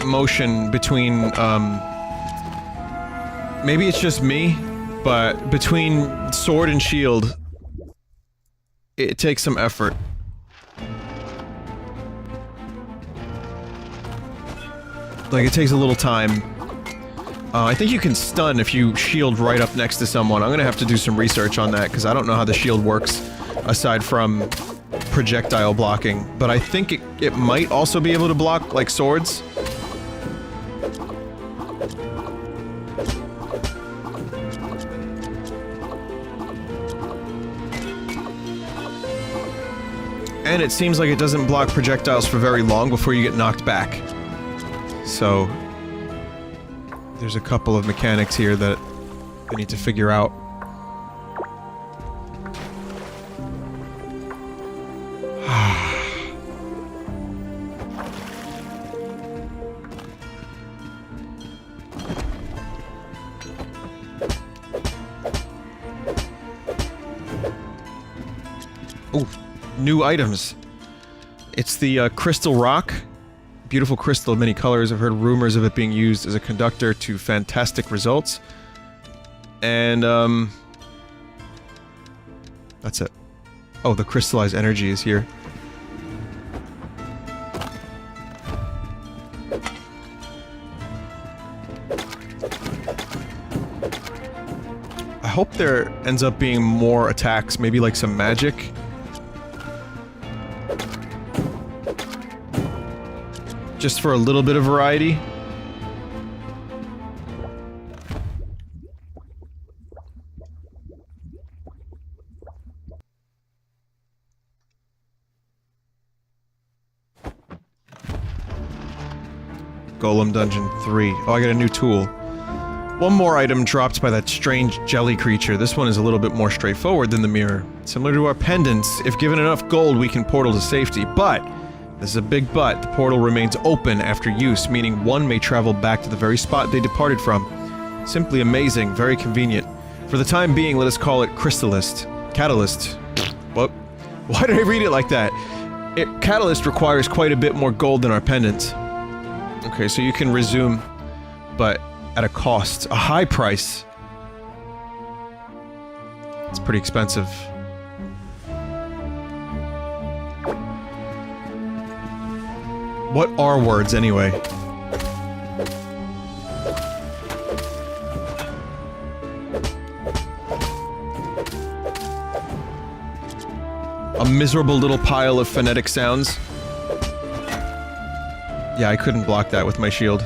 motion between, maybe it's just me, but between sword and shield, it takes some effort. Like, it takes a little time. I think you can stun if you shield right up next to someone. I'm gonna have to do some research on that, because I don't know how the shield works, aside from projectile blocking, but I think it might also be able to block, like, swords. And it seems like it doesn't block projectiles for very long before you get knocked back. So there's a couple of mechanics here that I need to figure out. Ooh, new items. It's the crystal rock. Beautiful crystal of many colors. I've heard rumors of it being used as a conductor to fantastic results. And, that's it. Oh, the crystallized energy is here. I hope there ends up being more attacks, maybe like some magic. Just for a little bit of variety. Golem Dungeon 3. Oh, I got a new tool. One more item dropped by that strange jelly creature. This one is a little bit more straightforward than the mirror. Similar to our pendants, if given enough gold we can portal to safety, but this is a big but. The portal remains open after use, meaning one may travel back to the very spot they departed from. Simply amazing, very convenient. For the time being, let us call it Catalyst. What? Why did I read it like that? Catalyst requires quite a bit more gold than our pendants. Okay, so you can resume, but at a cost. A high price. It's pretty expensive. What are words, anyway? A miserable little pile of phonetic sounds. Yeah, I couldn't block that with my shield.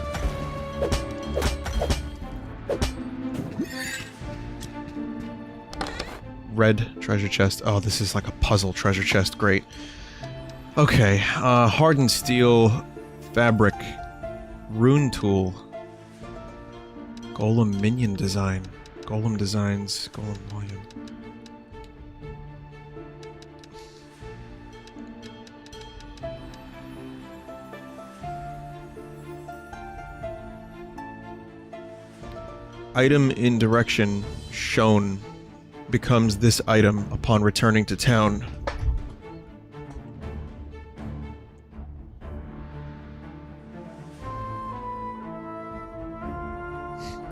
Red treasure chest. Oh, this is like a puzzle treasure chest. Great. Okay, hardened steel, fabric, rune tool, golem minion design, golem designs, golem volume. Item in direction shown becomes this item upon returning to town.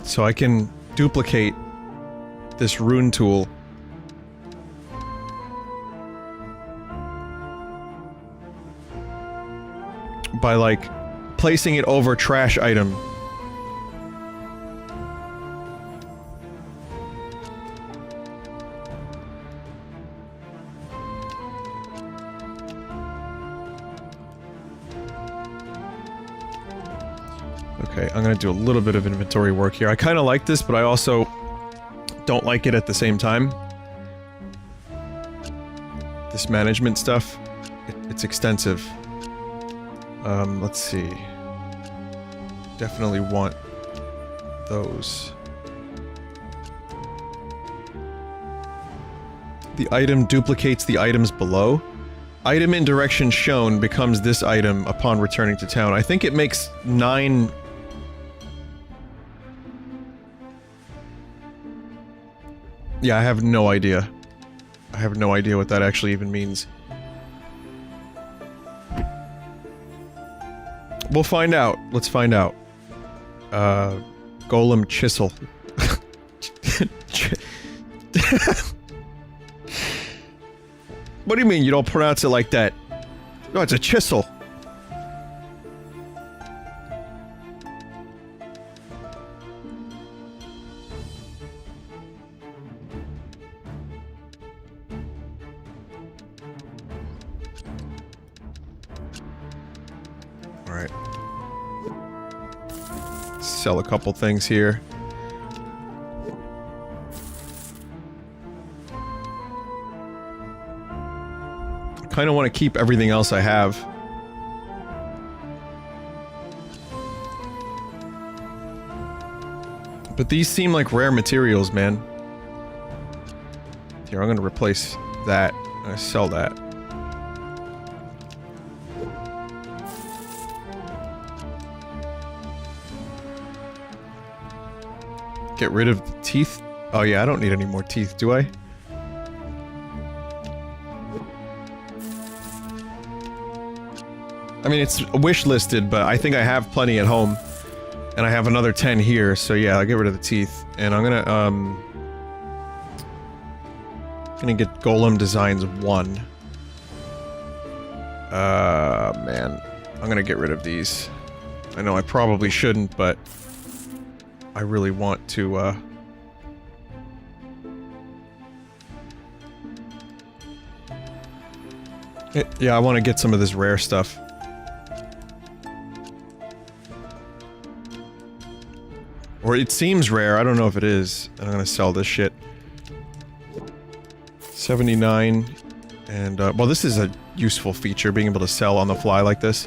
So I can duplicate this rune tool by, like, placing it over trash item. Okay, I'm gonna do a little bit of inventory work here. I kinda like this, but I also don't like it at the same time. This management stuff, it's extensive. Let's see. Definitely want those. The item duplicates the items below. Item in direction shown becomes this item upon returning to town. I think it makes 9... Yeah, I have no idea. I have no idea what that actually even means. We'll find out. Let's find out. Golem chisel. What do you mean you don't pronounce it like that? No, it's a chisel. Alright. Sell a couple things here. I kind of want to keep everything else I have. But these seem like rare materials, man. Here, I'm gonna replace that. I'm gonna sell that. Get rid of the teeth? Oh yeah, I don't need any more teeth, do I? I mean, it's wish listed, but I think I have plenty at home. And I have another 10 here, so yeah, I'll get rid of the teeth. And I'm gonna get Golem Designs 1. Man. I'm gonna get rid of these. I know I probably shouldn't, but I really want to, yeah, I want to get some of this rare stuff. Or it seems rare, I don't know if it is. And I'm gonna sell this shit. 79, and, well, this is a useful feature, being able to sell on the fly like this.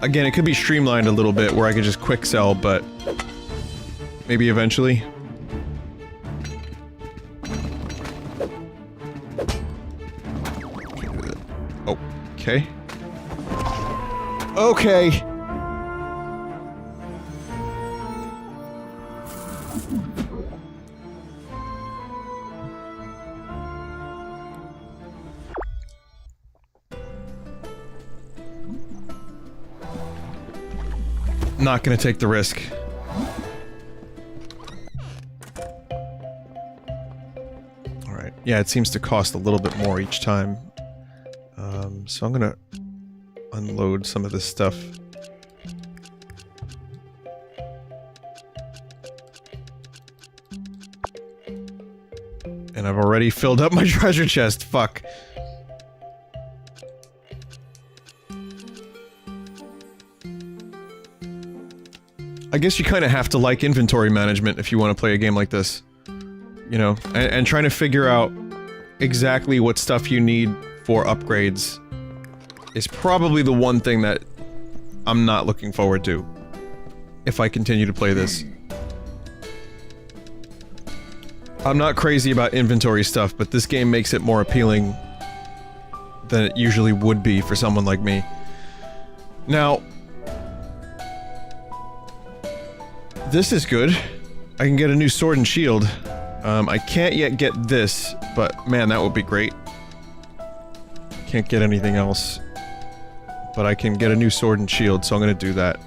Again, it could be streamlined a little bit, where I could just quick sell, but... maybe eventually. Okay. Okay! Not gonna take the risk. Alright, yeah, it seems to cost a little bit more each time. So I'm gonna unload some of this stuff. And I've already filled up my treasure chest, fuck. I guess you kind of have to like inventory management if you want to play a game like this. You know, and trying to figure out exactly what stuff you need for upgrades is probably the one thing that I'm not looking forward to if I continue to play this. I'm not crazy about inventory stuff, but this game makes it more appealing than it usually would be for someone like me. Now, this is good. I can get a new sword and shield. I can't yet get this, but man, that would be great. Can't get anything else. But I can get a new sword and shield, so I'm gonna do that.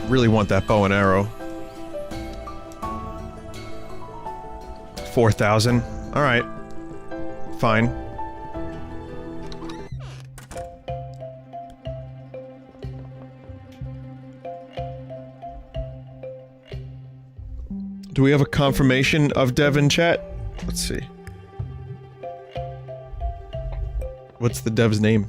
Really want that bow and arrow. 4,000. Alright. Fine. Do we have a confirmation of Dev in chat? Let's see. What's the dev's name?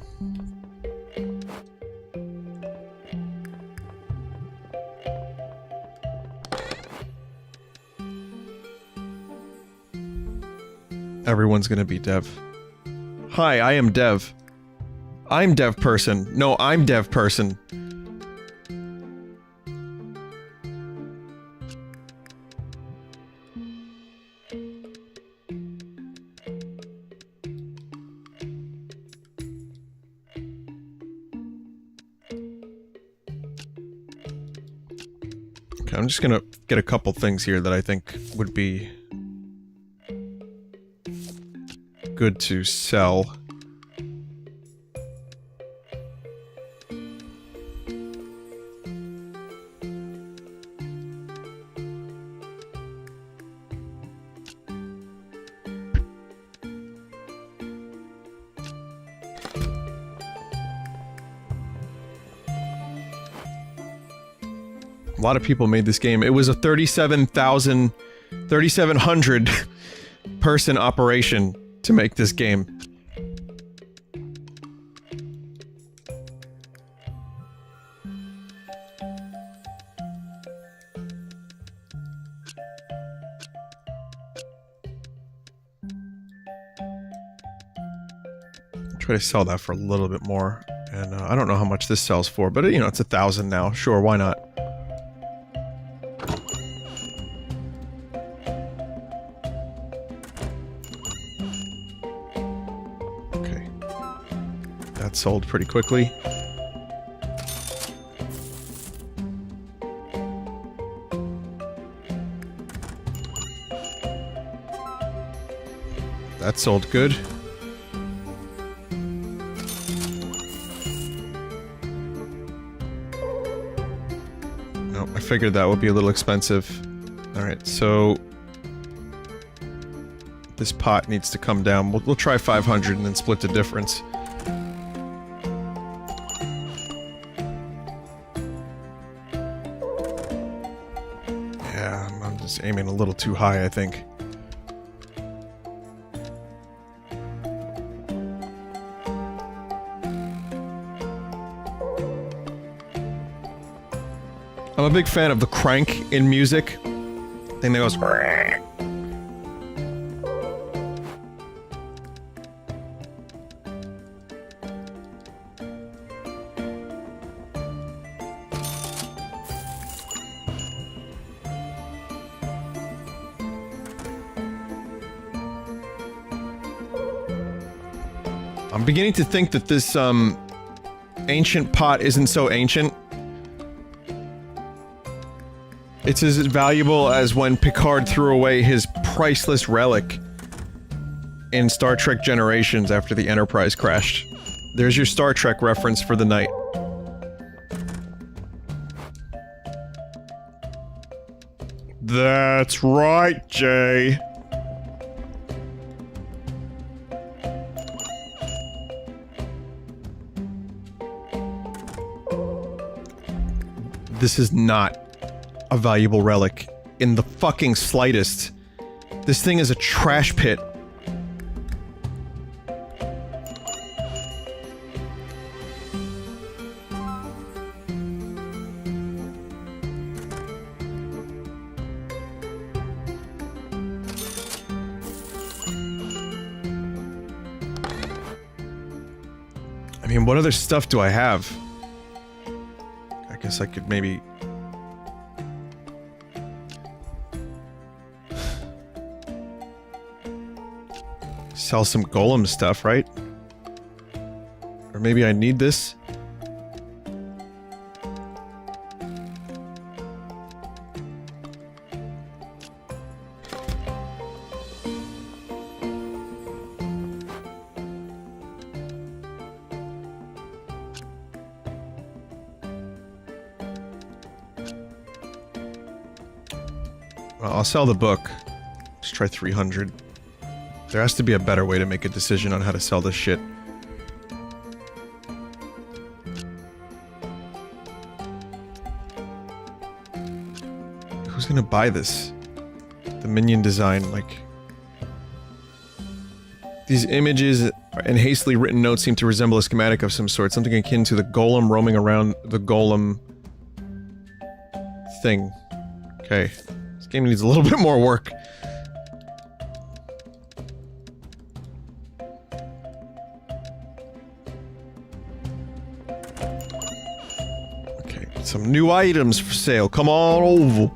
Everyone's gonna be Dev. Hi, I am Dev. I'm Dev person. No, I'm Dev person. Okay, I'm just gonna get a couple things here that I think would be good to sell. A lot of people made this game. It was a 3,700 person operation to make this game. Try to sell that for a little bit more, and I don't know how much this sells for, but you know, it's 1,000 now. Sure, why not? That sold pretty quickly. That sold good. Nope, I figured that would be a little expensive. Alright, so... this pot needs to come down. We'll try 500 and then split the difference. Yeah, I'm just aiming a little too high, I think. I'm a big fan of the crank in music. Thing that goes. I'm beginning to think that this, ancient pot isn't so ancient. It's as valuable as when Picard threw away his priceless relic in Star Trek Generations after the Enterprise crashed. There's your Star Trek reference for the night. That's right, Jay. This is not a valuable relic in the fucking slightest. This thing is a trash pit. I mean, what other stuff do I have? I guess I could maybe... sell some golem stuff, right? Or maybe I need this? Well, I'll sell the book. Let's try 300. There has to be a better way to make a decision on how to sell this shit. Who's gonna buy this? The minion design, like... These images and hastily written notes seem to resemble a schematic of some sort, something akin to the golem roaming around the golem... thing. Okay. This game needs a little bit more work. Some new items for sale. Come on over.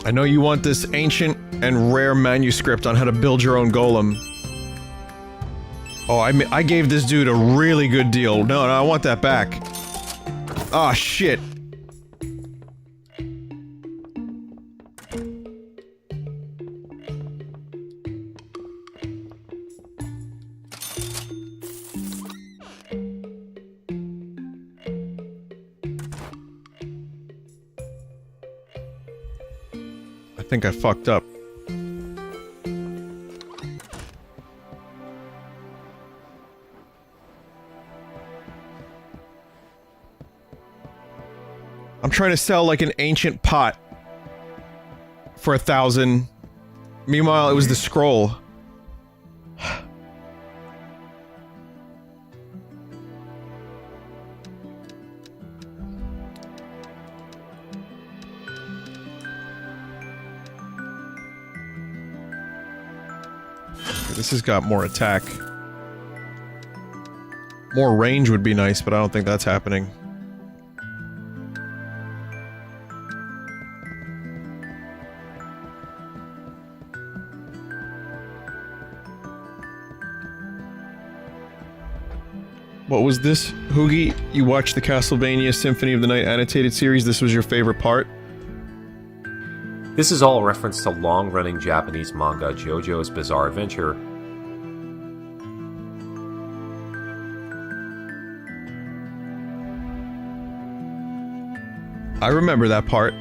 I know you want this ancient and rare manuscript on how to build your own golem. Oh, I gave this dude a really good deal. No, I want that back. Ah, shit. I think I fucked up. I'm trying to sell like an ancient pot for 1,000. Meanwhile, it was the scroll. This has got more attack. More range would be nice, but I don't think that's happening. What was this, Hoogie? You watched the Castlevania Symphony of the Night annotated series? This was your favorite part? This is all a reference to long-running Japanese manga JoJo's Bizarre Adventure. I remember that part.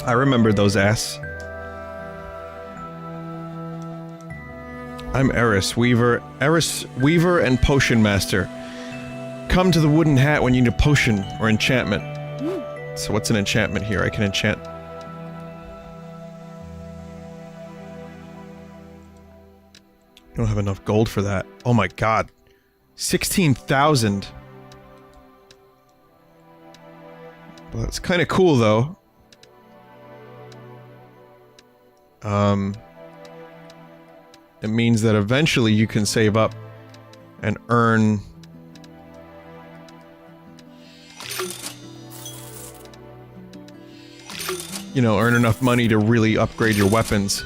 I remember those ass. I'm Eris Weaver and Potion Master. Come to the Wooden Hat when you need a potion or enchantment. So what's an enchantment here? I can enchant. I don't have enough gold for that. Oh my god. 16,000. Well, that's kind of cool though. It means that eventually you can save up and earn... you know, earn enough money to really upgrade your weapons.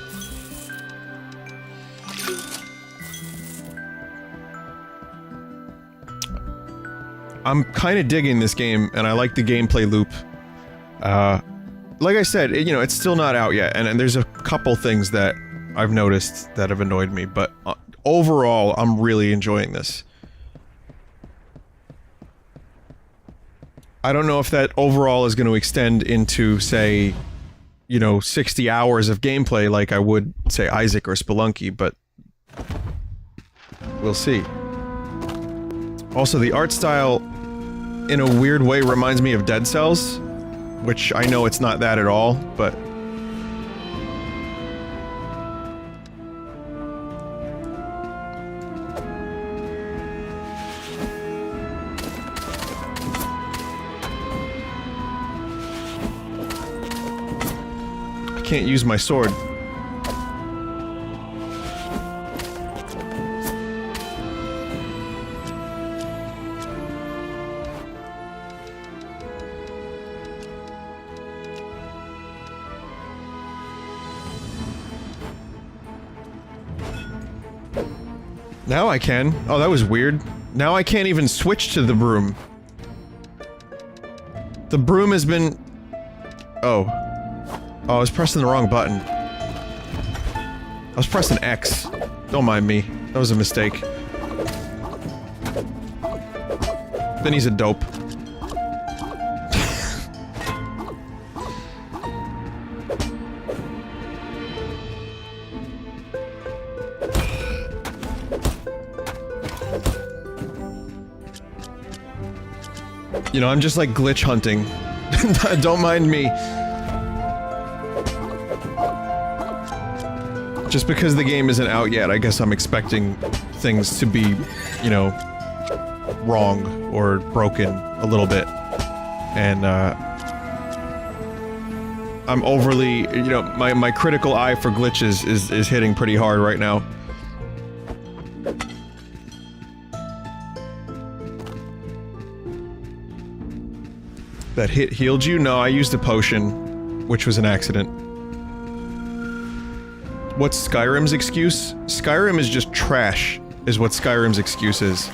I'm kind of digging this game, and I like the gameplay loop. Like I said, you know, it's still not out yet, and there's a couple things that I've noticed that have annoyed me, but overall, I'm really enjoying this. I don't know if that overall is going to extend into, say, you know, 60 hours of gameplay like I would, say, Isaac or Spelunky, but we'll see. Also, the art style, in a weird way, reminds me of Dead Cells, which I know it's not that at all, but... I can't use my sword. Now I can. Oh, that was weird. Now I can't even switch to the broom. The broom has been... Oh. Oh, I was pressing the wrong button. I was pressing X. Don't mind me. That was a mistake. Vinny's a dope. You know, I'm just like glitch hunting. Don't mind me. Just because the game isn't out yet, I guess I'm expecting things to be, you know, wrong or broken a little bit. And, I'm overly, you know, my critical eye for glitches is hitting pretty hard right now. That hit healed you? No, I used a potion, which was an accident. What's Skyrim's excuse? Skyrim is just trash, is what Skyrim's excuse is.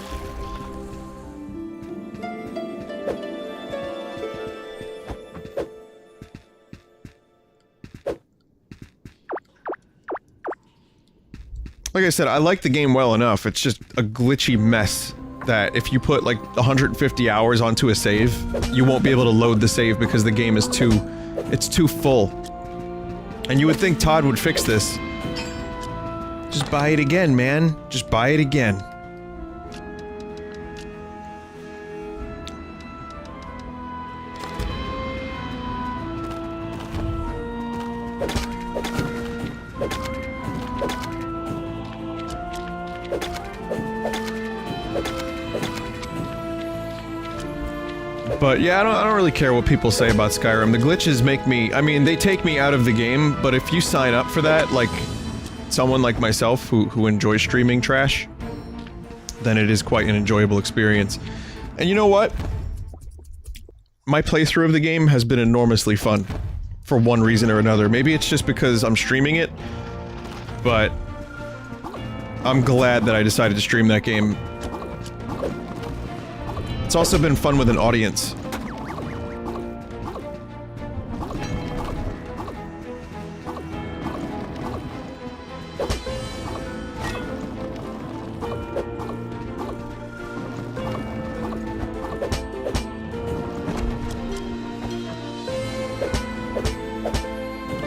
Like I said, I like the game well enough, it's just a glitchy mess that if you put like 150 hours onto a save, you won't be able to load the save because the game is it's too full. And you would think Todd would fix this. Just buy it again, man. Just buy it again. But yeah, I don't really care what people say about Skyrim. The glitches make me... I mean, they take me out of the game, but if you sign up for that, like, someone like myself who enjoys streaming trash, then it is quite an enjoyable experience. And you know what? My playthrough of the game has been enormously fun. For one reason or another. Maybe it's just because I'm streaming it, but I'm glad that I decided to stream that game. It's also been fun with an audience.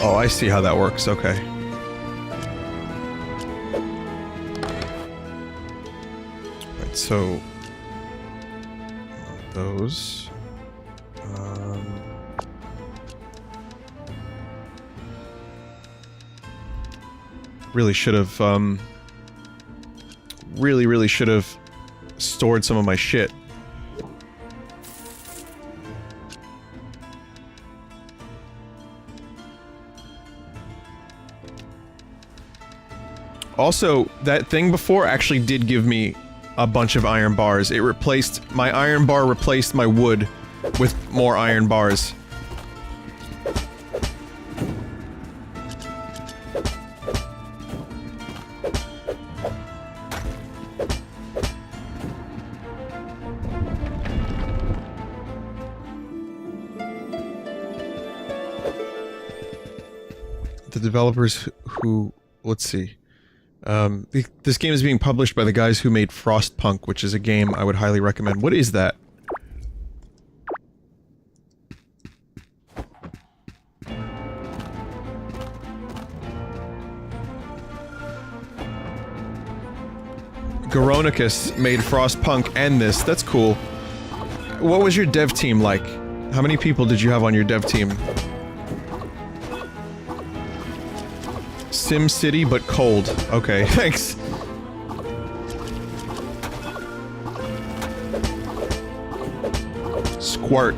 Oh, I see how that works, okay. Right, so... those... really should have, really should have stored some of my shit. Also, that thing before actually did give me a bunch of iron bars. It replaced... my iron bar replaced my wood with more iron bars. The developers who... let's see. This game is being published by the guys who made Frostpunk, which is a game I would highly recommend. What is that? Garonicus made Frostpunk and this. That's cool. What was your dev team like? How many people did you have on your dev team? Sim City, but cold. Okay, thanks. Squirt.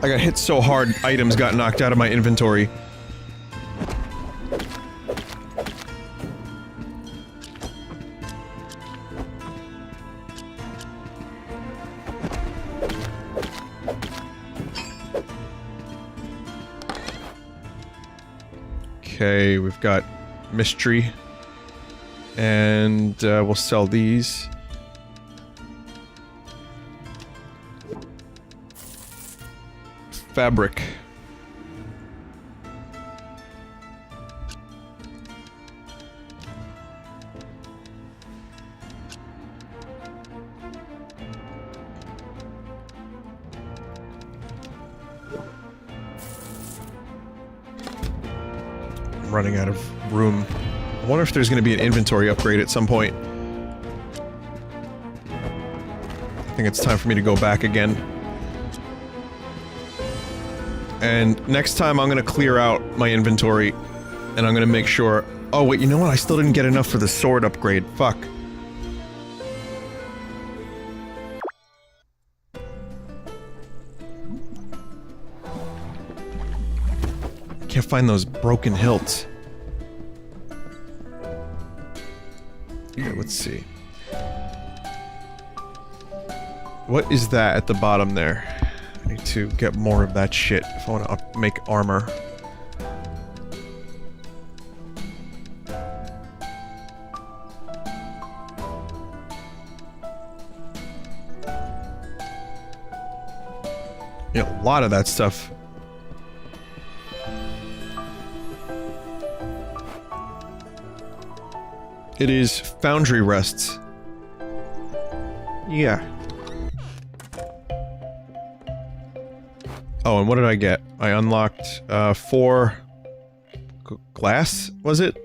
I got hit so hard, items got knocked out of my inventory. Okay, we've got mystery, and we'll sell these. Fabric. Running out of room. I wonder if there's going to be an inventory upgrade at some point. I think it's time for me to go back again. And next time I'm going to clear out my inventory, and I'm going to make sure... oh wait, you know what? I still didn't get enough for the sword upgrade. Fuck. Can't find those broken hilts. Okay, let's see. What is that at the bottom there? I need to get more of that shit if I want to make armor. Yeah, a lot of that stuff. It is foundry rests. Yeah. Oh, and what did I get? I unlocked, 4... glass, was it?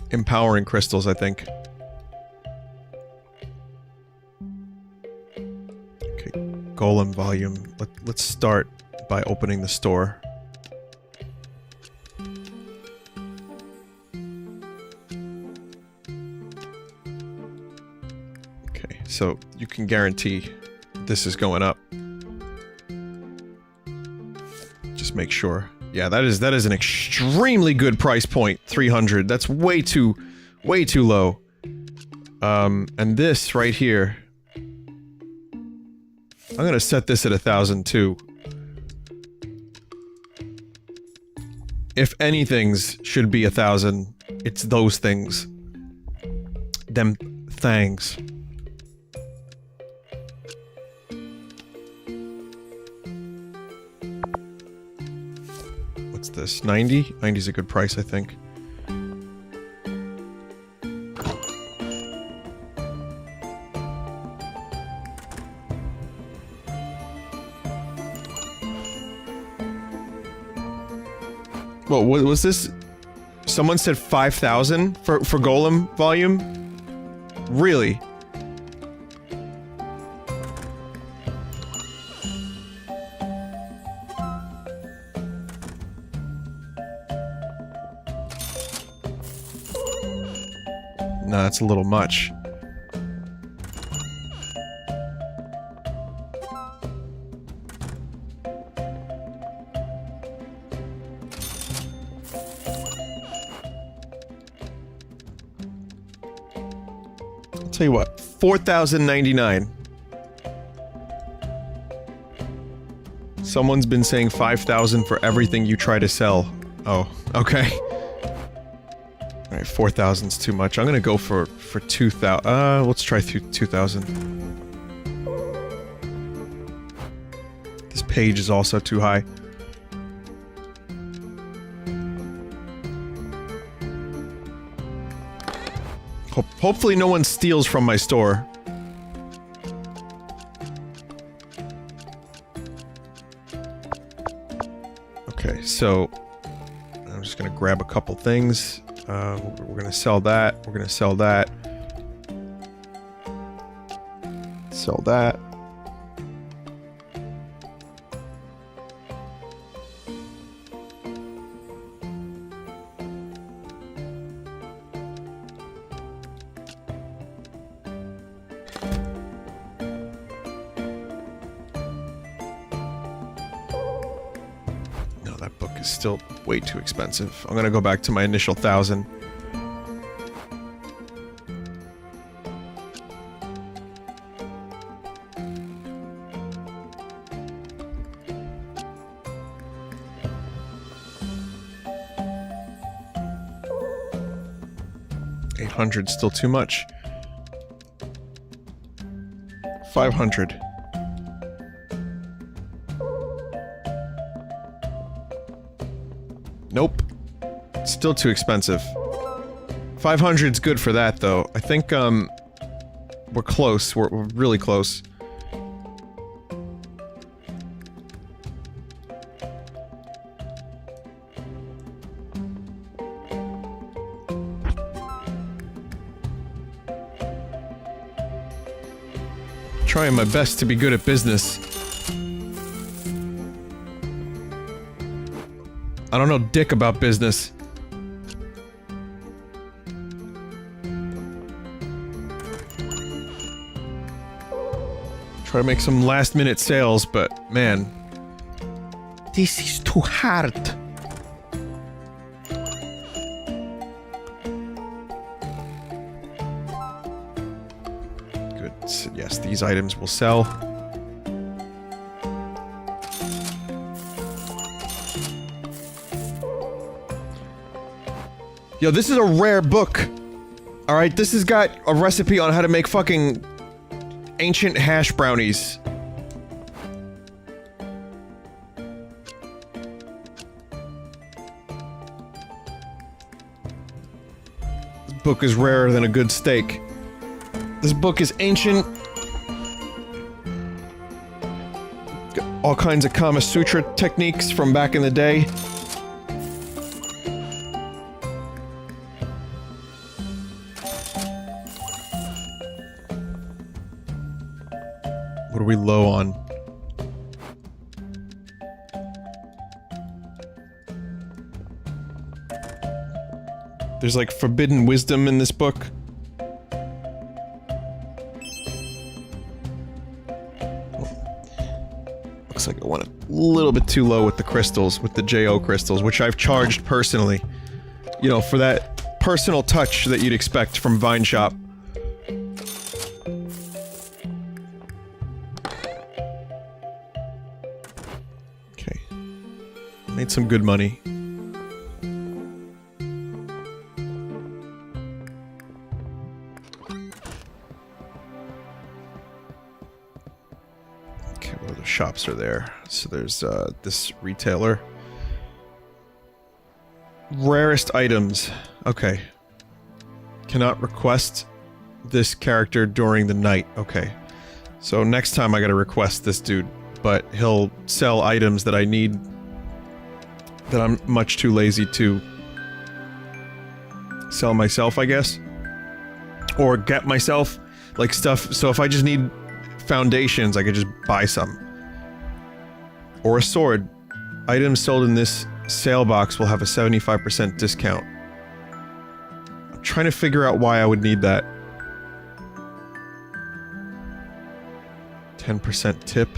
Empowering crystals, I think. Golem volume. Let's start by opening the store. Okay, so you can guarantee this is going up. Just make sure. Yeah, that is an extremely good price point. 300. That's way too low. And this right here, I'm gonna set this at 1,000 too. If anything's should be 1,000, it's those things. Them things. What's this? 90? 90's a good price, I think. Well, what was this? Someone said 5,000 for Golem volume? Really? No, that's a little much. Tell you what, 4,099. Someone's been saying 5,000 for everything you try to sell. Oh, okay. Alright, 4,000's too much. I'm gonna go for 2,000. Let's try 2,000. This page is also too high. Hopefully no one steals from my store. Okay, so I'm just gonna grab a couple things. We're gonna sell that. We're gonna sell that. Sell that. Still way too expensive. I'm gonna go back to my initial 1,000. $800 still too much. 500. Nope. Still too expensive. 500's good for that, though. I think, we're close. We're really close. Trying my best to be good at business. I don't know dick about business. Try to make some last-minute sales, but man, this is too hard. Good. So yes, these items will sell. Yo, this is a rare book. Alright, this has got a recipe on how to make fucking ancient hash brownies. This book is rarer than a good steak. This book is ancient. Got all kinds of Kama Sutra techniques from back in the day. What are we low on? There's like forbidden wisdom in this book. Looks like I went a little bit too low with the crystals, with the JO crystals, which I've charged personally. You know, for that personal touch that you'd expect from Vine Shop. Okay. Made some good money. Shops are there. So there's this retailer. Rarest items. Okay. Cannot request this character during the night. Okay. So next time I gotta request this dude, but he'll sell items that I need that I'm much too lazy to sell myself, I guess. Or get myself, like stuff. So if I just need foundations, I could just buy some. Or a sword. Items sold in this sale box will have a 75% discount. I'm trying to figure out why I would need that. 10% tip.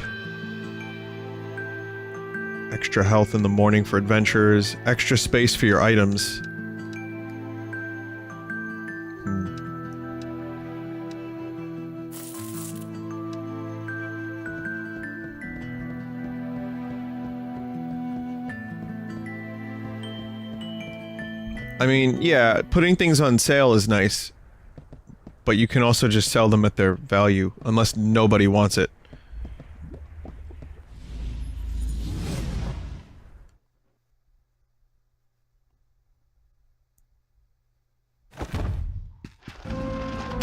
Extra health in the morning for adventurers. Extra space for your items. I mean, yeah, putting things on sale is nice, but you can also just sell them at their value, unless nobody wants it.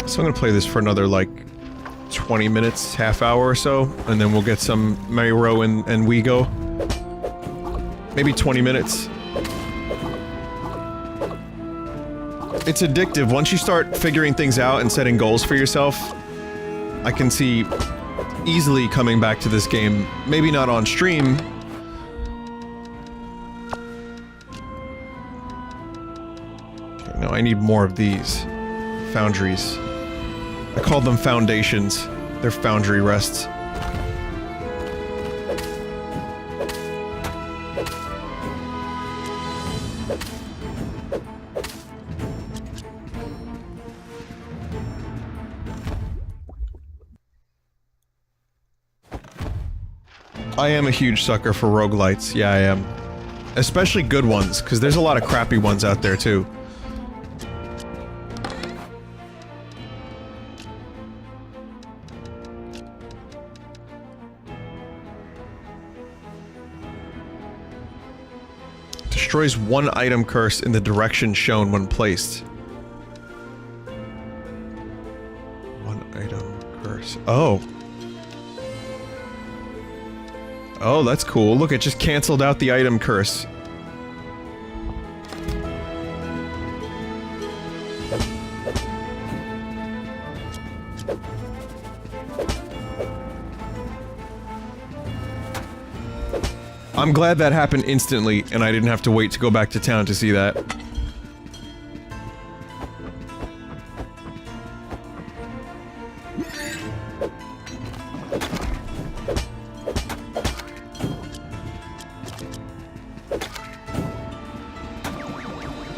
So I'm gonna play this for another, like, 20 minutes, half hour or so, and then we'll get some Mary-Ro and Wego. Maybe 20 minutes. It's addictive. Once you start figuring things out and setting goals for yourself, I can see easily coming back to this game. Maybe not on stream. Okay, no, I need more of these. Foundries. I call them foundations. They're foundry rests. I am a huge sucker for roguelites. Yeah, I am. Especially good ones, because there's a lot of crappy ones out there, too. Destroys one item curse in the direction shown when placed. One item curse. Oh. Oh, that's cool. Look, it just canceled out the item curse. I'm glad that happened instantly, and I didn't have to wait to go back to town to see that.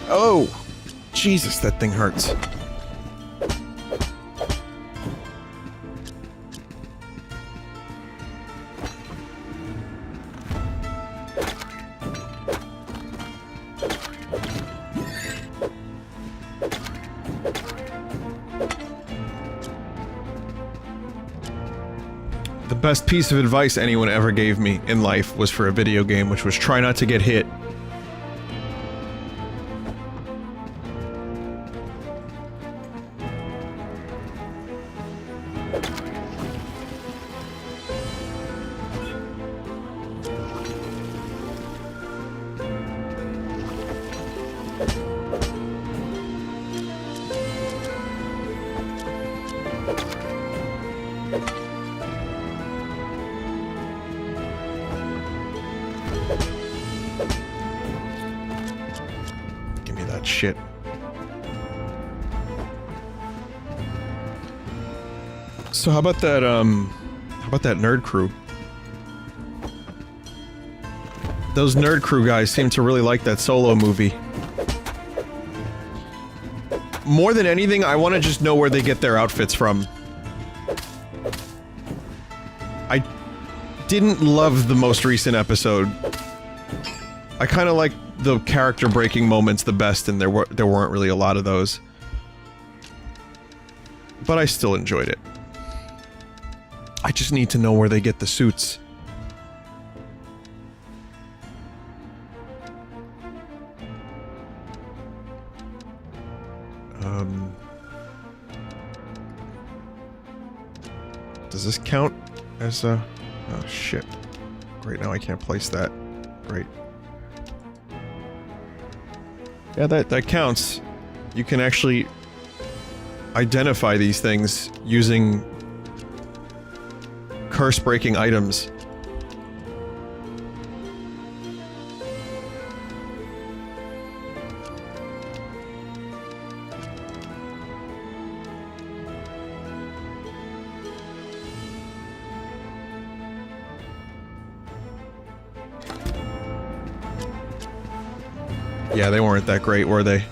Oh! Jesus, that thing hurts. The best piece of advice anyone ever gave me in life was for a video game, which was try not to get hit. Shit. So how about that nerd crew? Those nerd crew guys seem to really like that Solo movie. More than anything, I want to just know where they get their outfits from. I didn't love the most recent episode. I kind of like the character-breaking moments the best, and there weren't really a lot of those. But I still enjoyed it. I just need to know where they get the suits. Does this count as a... Oh, shit. Great, now I can't place that. Great. Yeah, that counts. You can actually identify these things using curse-breaking items. Yeah, they weren't that great, were they?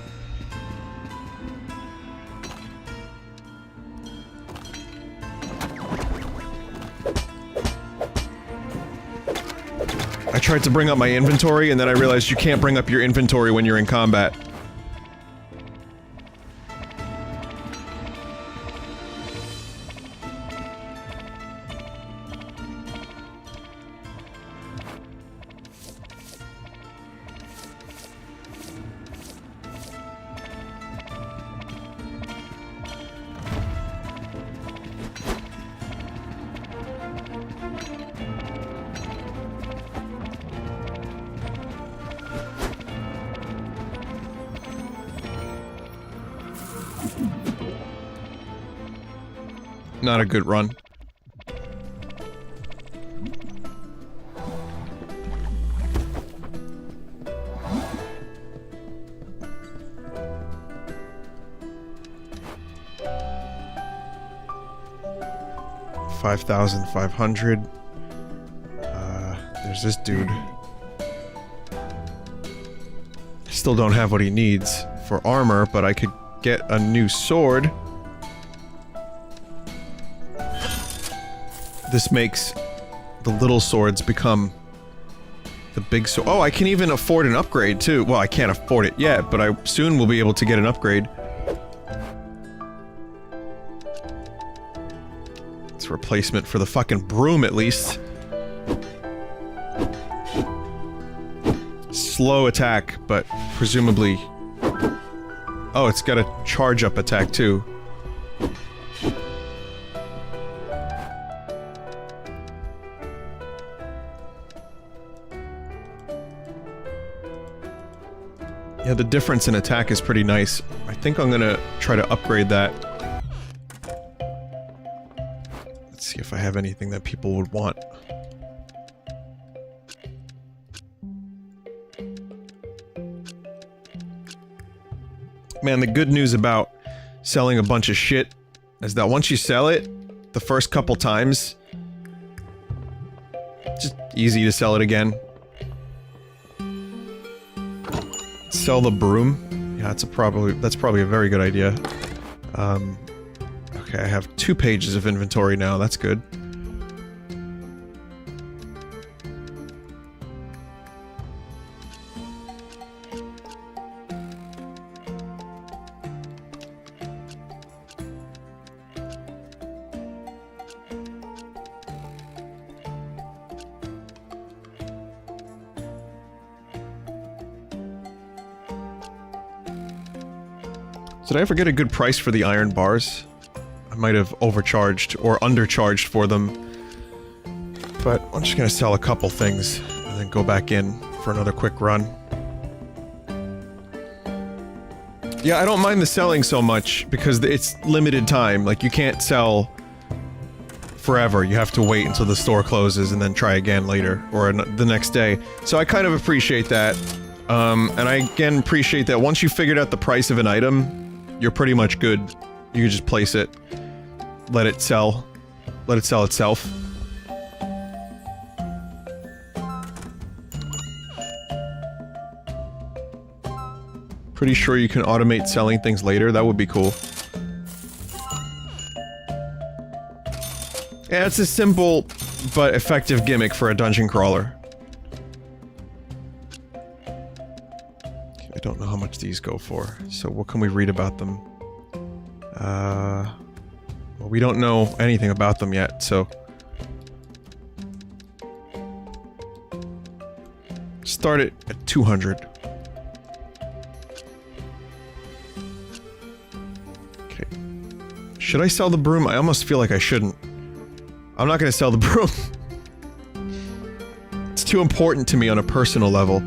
I tried to bring up my inventory, and then I realized you can't bring up your inventory when you're in combat. Not a good run. $5,500. There's this dude. Still don't have what he needs for armor, but I could get a new sword. This makes the little swords become the big sword. Oh, I can even afford an upgrade too. Well, I can't afford it yet, but I soon will be able to get an upgrade. It's a replacement for the fucking broom, at least. Slow attack, but presumably... Oh, it's got a charge-up attack too. Yeah, the difference in attack is pretty nice. I think I'm gonna try to upgrade that. Let's see if I have anything that people would want. Man, the good news about selling a bunch of shit is that once you sell it, the first couple times, it's just easy to sell it again. Sell the broom? Yeah, that's probably a very good idea. Okay, I have 2 pages of inventory now, that's good. Did I ever get a good price for the iron bars? I might have overcharged or undercharged for them. But I'm just gonna sell a couple things and then go back in for another quick run. Yeah, I don't mind the selling so much because it's limited time. Like, you can't sell forever. You have to wait until the store closes and then try again later or the next day. So I kind of appreciate that. And I again appreciate that once you figured out the price of an item, you're pretty much good. You can just place it, let it sell, let it sell itself. Pretty sure you can automate selling things later. That would be cool. Yeah, it's a simple but effective gimmick for a dungeon crawler. I don't know how much these go for, so what can we read about them? Well, we don't know anything about them yet, so... Start it at 200. Okay. Should I sell the broom? I almost feel like I shouldn't. I'm not gonna sell the broom. It's too important to me on a personal level.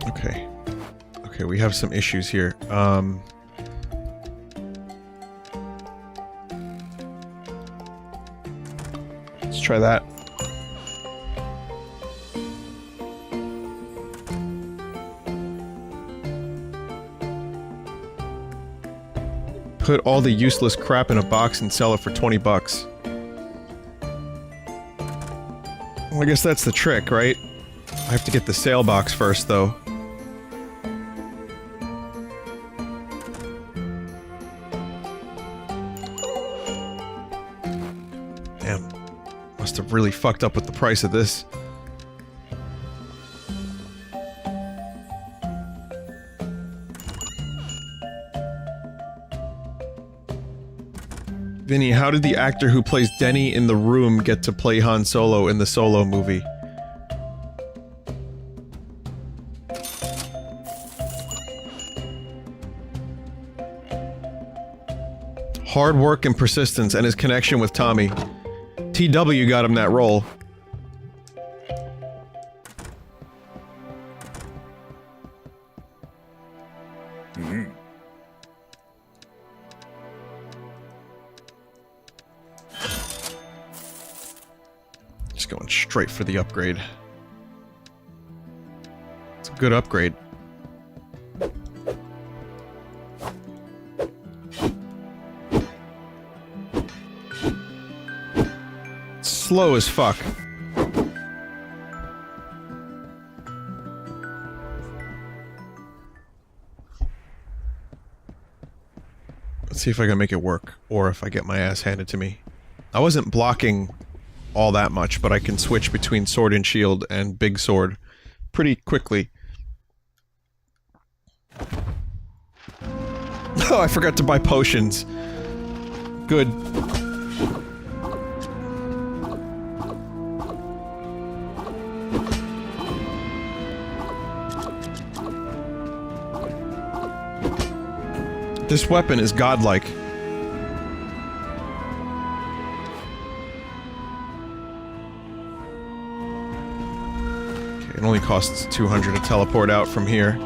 Okay. Okay, we have some issues here. Let's try that. Put all the useless crap in a box and sell it for 20 bucks. Well, I guess that's the trick, right? I have to get the sale box first, though. Damn. Must have really fucked up with the price of this. Vinny, how did the actor who plays Denny in The Room get to play Han Solo in the Solo movie? Hard work and persistence and his connection with Tommy. TW got him that role. Just going straight for the upgrade. It's a good upgrade. Slow as fuck. Let's see if I can make it work, or if I get my ass handed to me. I wasn't blocking all that much, but I can switch between sword and shield and big sword pretty quickly. Oh, I forgot to buy potions. Good. This weapon is godlike. Okay, it only costs 200 to teleport out from here.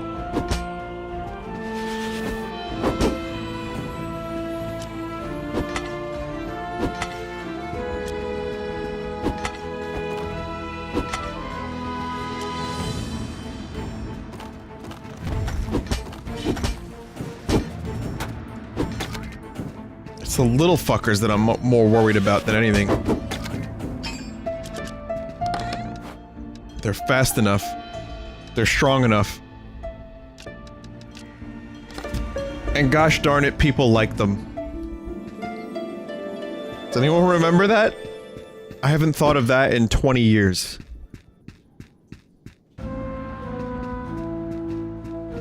It's the little fuckers that I'm more worried about than anything. They're fast enough. They're strong enough. And gosh darn it, people like them. Does anyone remember that? I haven't thought of that in 20 years.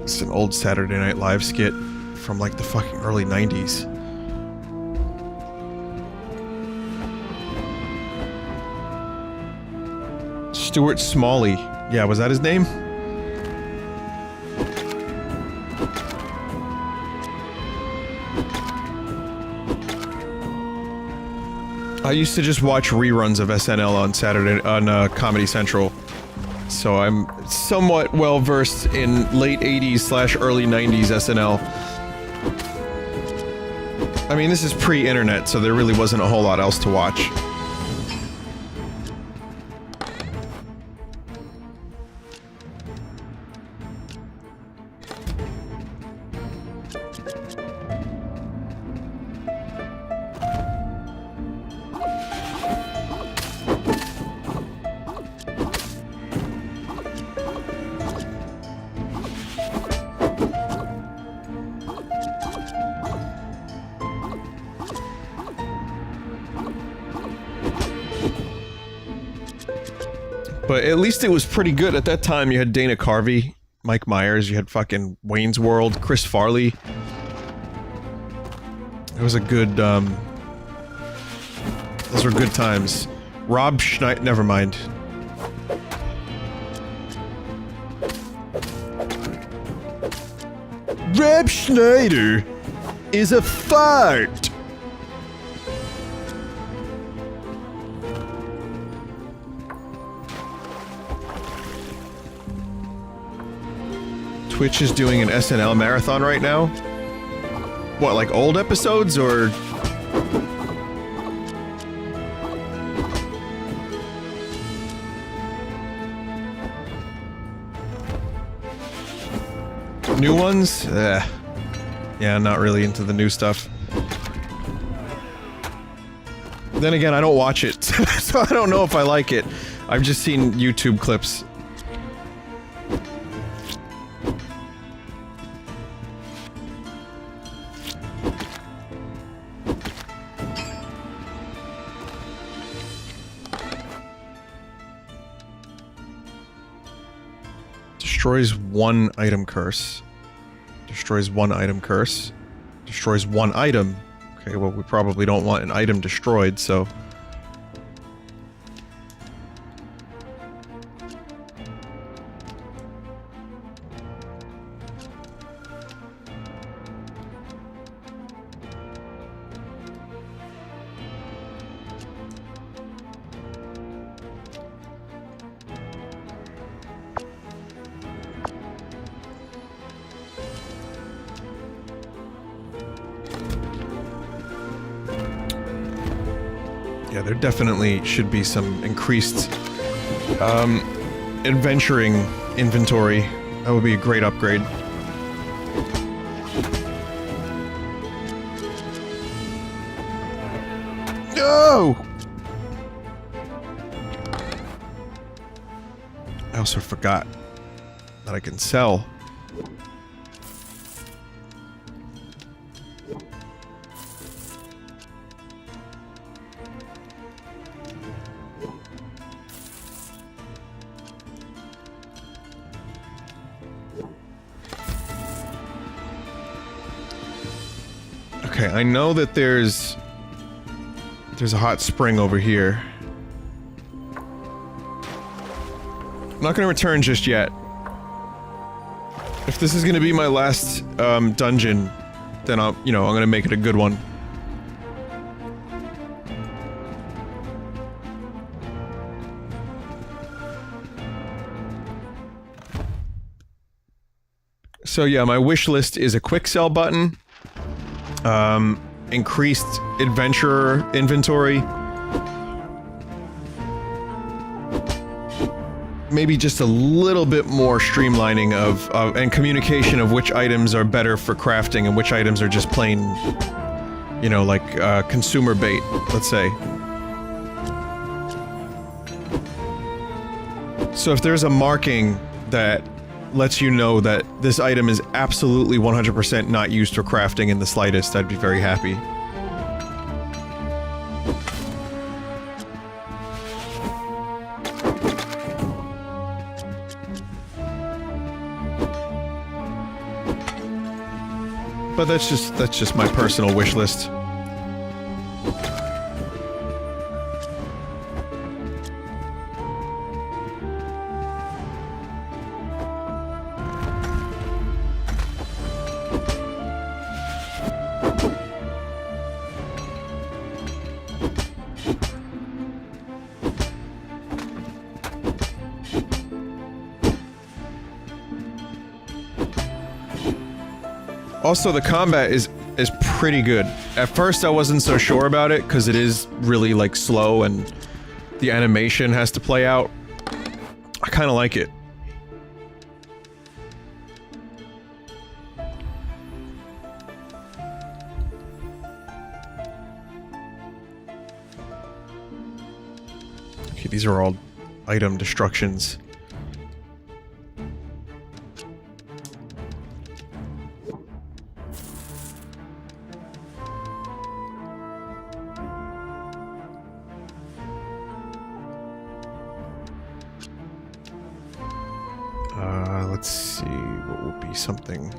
It's an old Saturday Night Live skit from like the fucking early 90s. Stuart Smalley. Yeah, was that his name? I used to just watch reruns of SNL on Comedy Central. So I'm somewhat well versed in late 80s / early 90s SNL. I mean, this is pre-internet, so there really wasn't a whole lot else to watch. But at least it was pretty good. At that time, you had Dana Carvey, Mike Myers, you had fucking Wayne's World, Chris Farley. It was a good, those were good times. Rob Schneider, never mind. Rob Schneider is a fart! Twitch is doing an SNL marathon right now? What, like old episodes, or...? New ones? Yeah, not really into the new stuff. Then again, I don't watch it, so I don't know if I like it. I've just seen YouTube clips. Destroys one item curse. Destroys one item curse. Destroys one item. Okay, well, we probably don't want an item destroyed, so... Yeah, there definitely should be some increased, adventuring inventory. That would be a great upgrade. No! I also forgot that I can sell. Okay, I know that there's a hot spring over here. I'm not gonna return just yet. If this is gonna be my last, dungeon, then I'm gonna make it a good one. So yeah, my wish list is a quick sell button. Increased adventurer inventory. Maybe just a little bit more streamlining of and communication of which items are better for crafting and which items are just plain, like, consumer bait, let's say. So if there's a marking that lets you know that this item is absolutely 100% not used for crafting in the slightest, I'd be very happy. But that's just my personal wish list. Also, the combat is pretty good. At first, I wasn't so sure about it, because it is really, like, slow, and the animation has to play out. I kinda like it. Okay, these are all item destructions. Let's see, what would be something...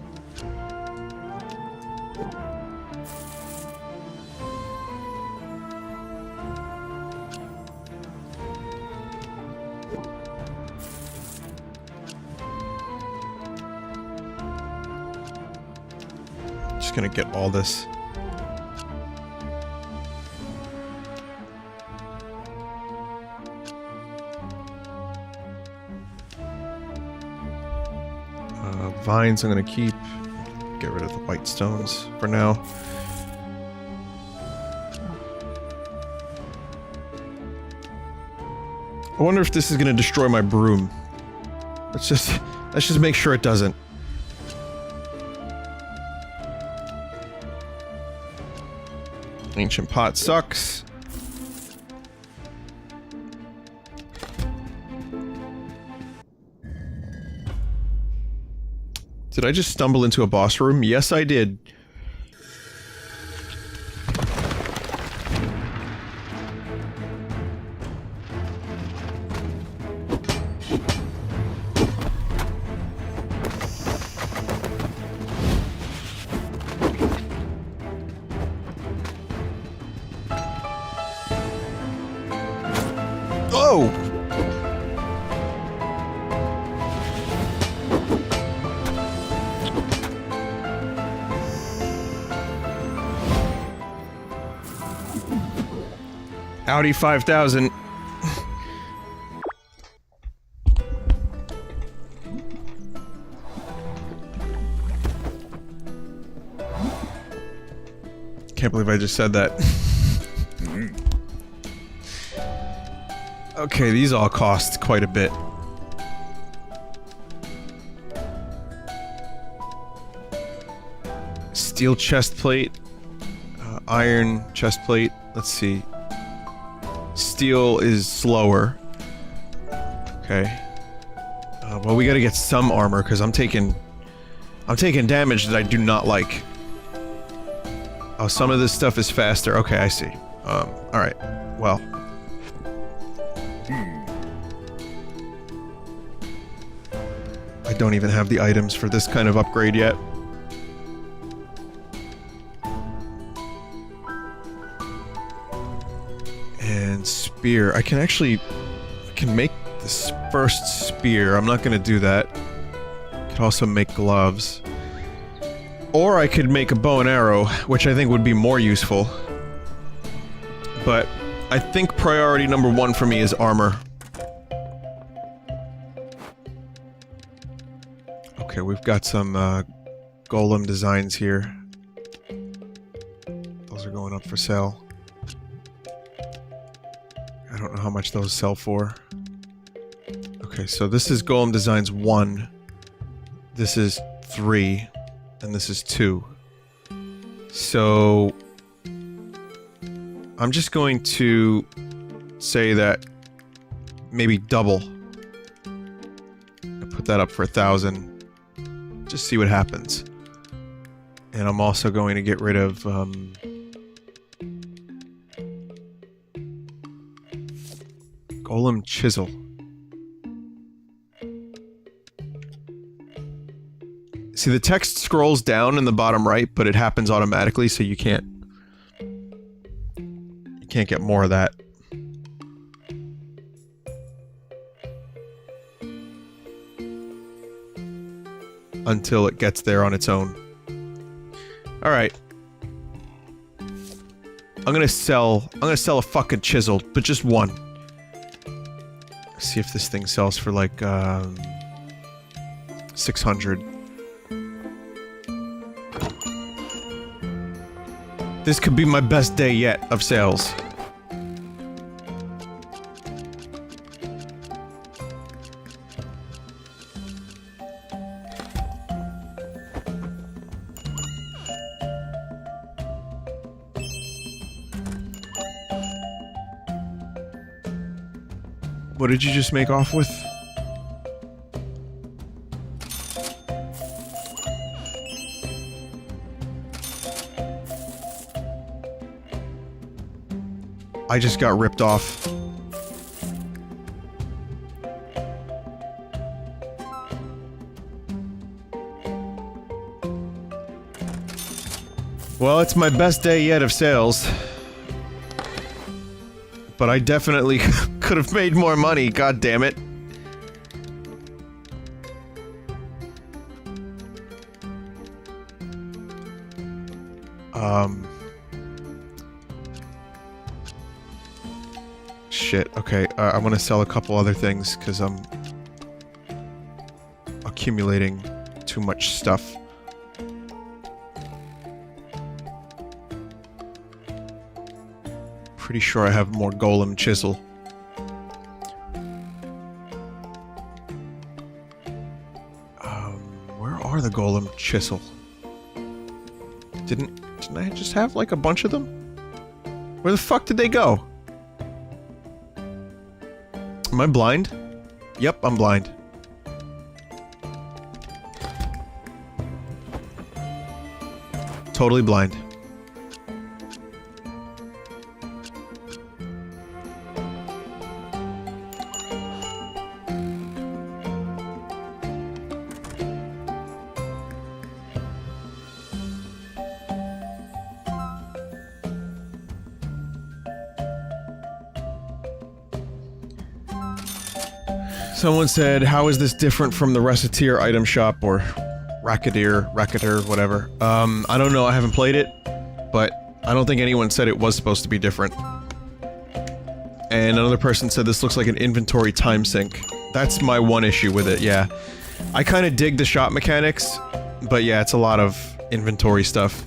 Just gonna get all this. Vines I'm gonna keep. Get rid of the white stones for now. I wonder if this is gonna destroy my broom. Let's just make sure it doesn't. Ancient pot sucks. Did I just stumble into a boss room? Yes, I did. Oh! Audi 5000. Can't believe I just said that. Okay, these all cost quite a bit. Steel chest plate. Iron chest plate. Let's see. Steel is slower. Okay. Well, we gotta get some armor, because I'm taking damage that I do not like. Oh, some of this stuff is faster. Okay, I see. Alright. Well. I don't even have the items for this kind of upgrade yet. And spear. I can make this first spear. I'm not gonna do that. I could also make gloves. Or I could make a bow and arrow, which I think would be more useful. But I think priority number one for me is armor. Okay, we've got some golem designs here. Those are going up for sale. I don't know how much those sell for. Okay, so this is Golem Designs 1. This is 3. And this is 2. So... I'm just going to say that maybe double. I put that up for 1,000. Just see what happens. And I'm also going to get rid of, Golem Chisel. See, the text scrolls down in the bottom right, but it happens automatically, so you can't get more of that. Until it gets there on its own. Alright. I'm gonna sell a fucking chisel, but just one. See if this thing sells for like 600. This could be my best day yet of sales. What did you just make off with? I just got ripped off. Well, it's my best day yet of sales. But I definitely could have made more money, god damn it. Shit, okay, I want to sell a couple other things, because I'm accumulating too much stuff. Pretty sure I have more golem chisel. Where are the golem chisel? Didn't I just have like a bunch of them? Where the fuck did they go? Am I blind? Yep, I'm blind. Totally blind. Someone said, how is this different from the Reciteer item shop, or Racketeer, whatever. I don't know, I haven't played it, but I don't think anyone said it was supposed to be different. And another person said this looks like an inventory time sink. That's my one issue with it, yeah. I kinda dig the shop mechanics, but yeah, it's a lot of inventory stuff.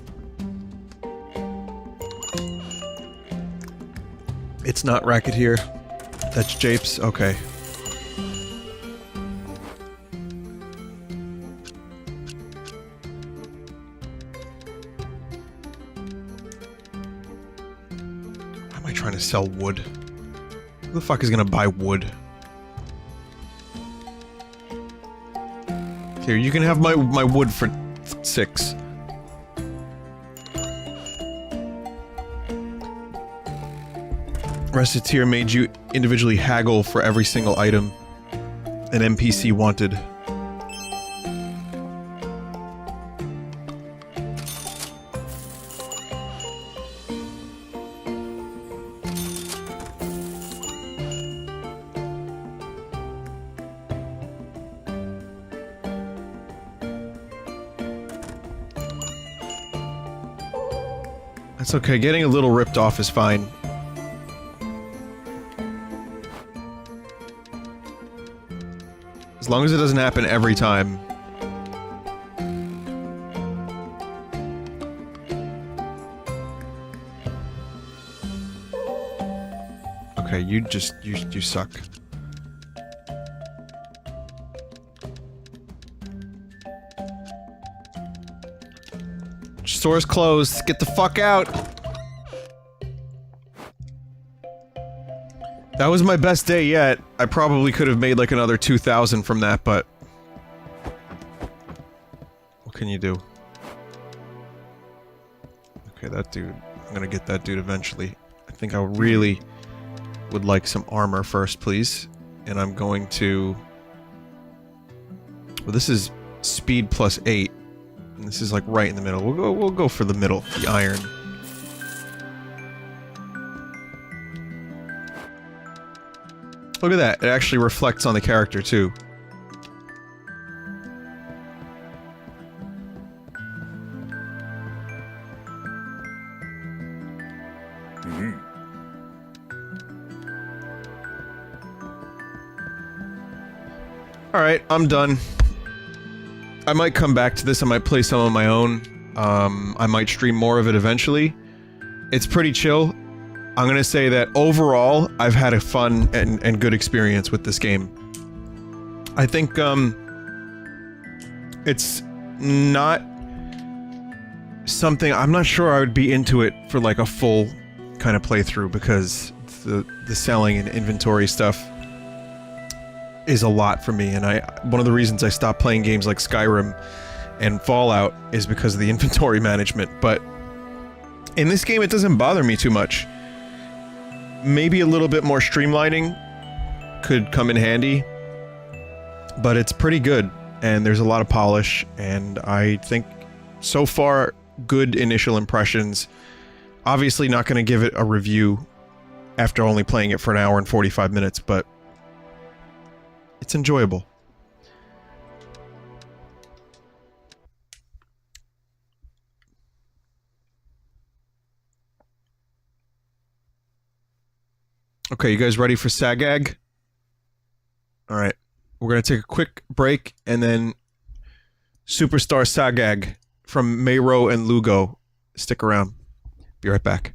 It's not Racketeer. That's Japes? Okay. Trying to sell wood. Who the fuck is gonna buy wood? Here, you can have my wood for 6. Reciteer made you individually haggle for every single item an NPC wanted. It's okay, getting a little ripped off is fine. As long as it doesn't happen every time. Okay, you suck. Store's closed. Get the fuck out. That was my best day yet. I probably could have made like another 2,000 from that, but... what can you do? Okay, that dude. I'm gonna get that dude eventually. I think I really would like some armor first, please. And I'm going to... well, this is speed plus 8. And this is like right in the middle. We'll go for the middle, the iron. Look at that. It actually reflects on the character too. Alright, I'm done. I might come back to this, I might play some on my own. I might stream more of it eventually. It's pretty chill. I'm gonna say that overall, I've had a fun and good experience with this game. I think, it's not something... I'm not sure I would be into it for like a full kind of playthrough, because the selling and inventory stuff is a lot for me, and one of the reasons I stopped playing games like Skyrim and Fallout is because of the inventory management, but in this game it doesn't bother me too much. Maybe a little bit more streamlining could come in handy, but it's pretty good, and there's a lot of polish, and I think so far good initial impressions. Obviously not going to give it a review after only playing it for an hour and 45 minutes, but it's enjoyable. Okay, you guys ready for Sagag? Alright. We're going to take a quick break, and then Superstar Sagag from Mayro and Lugo. Stick around. Be right back.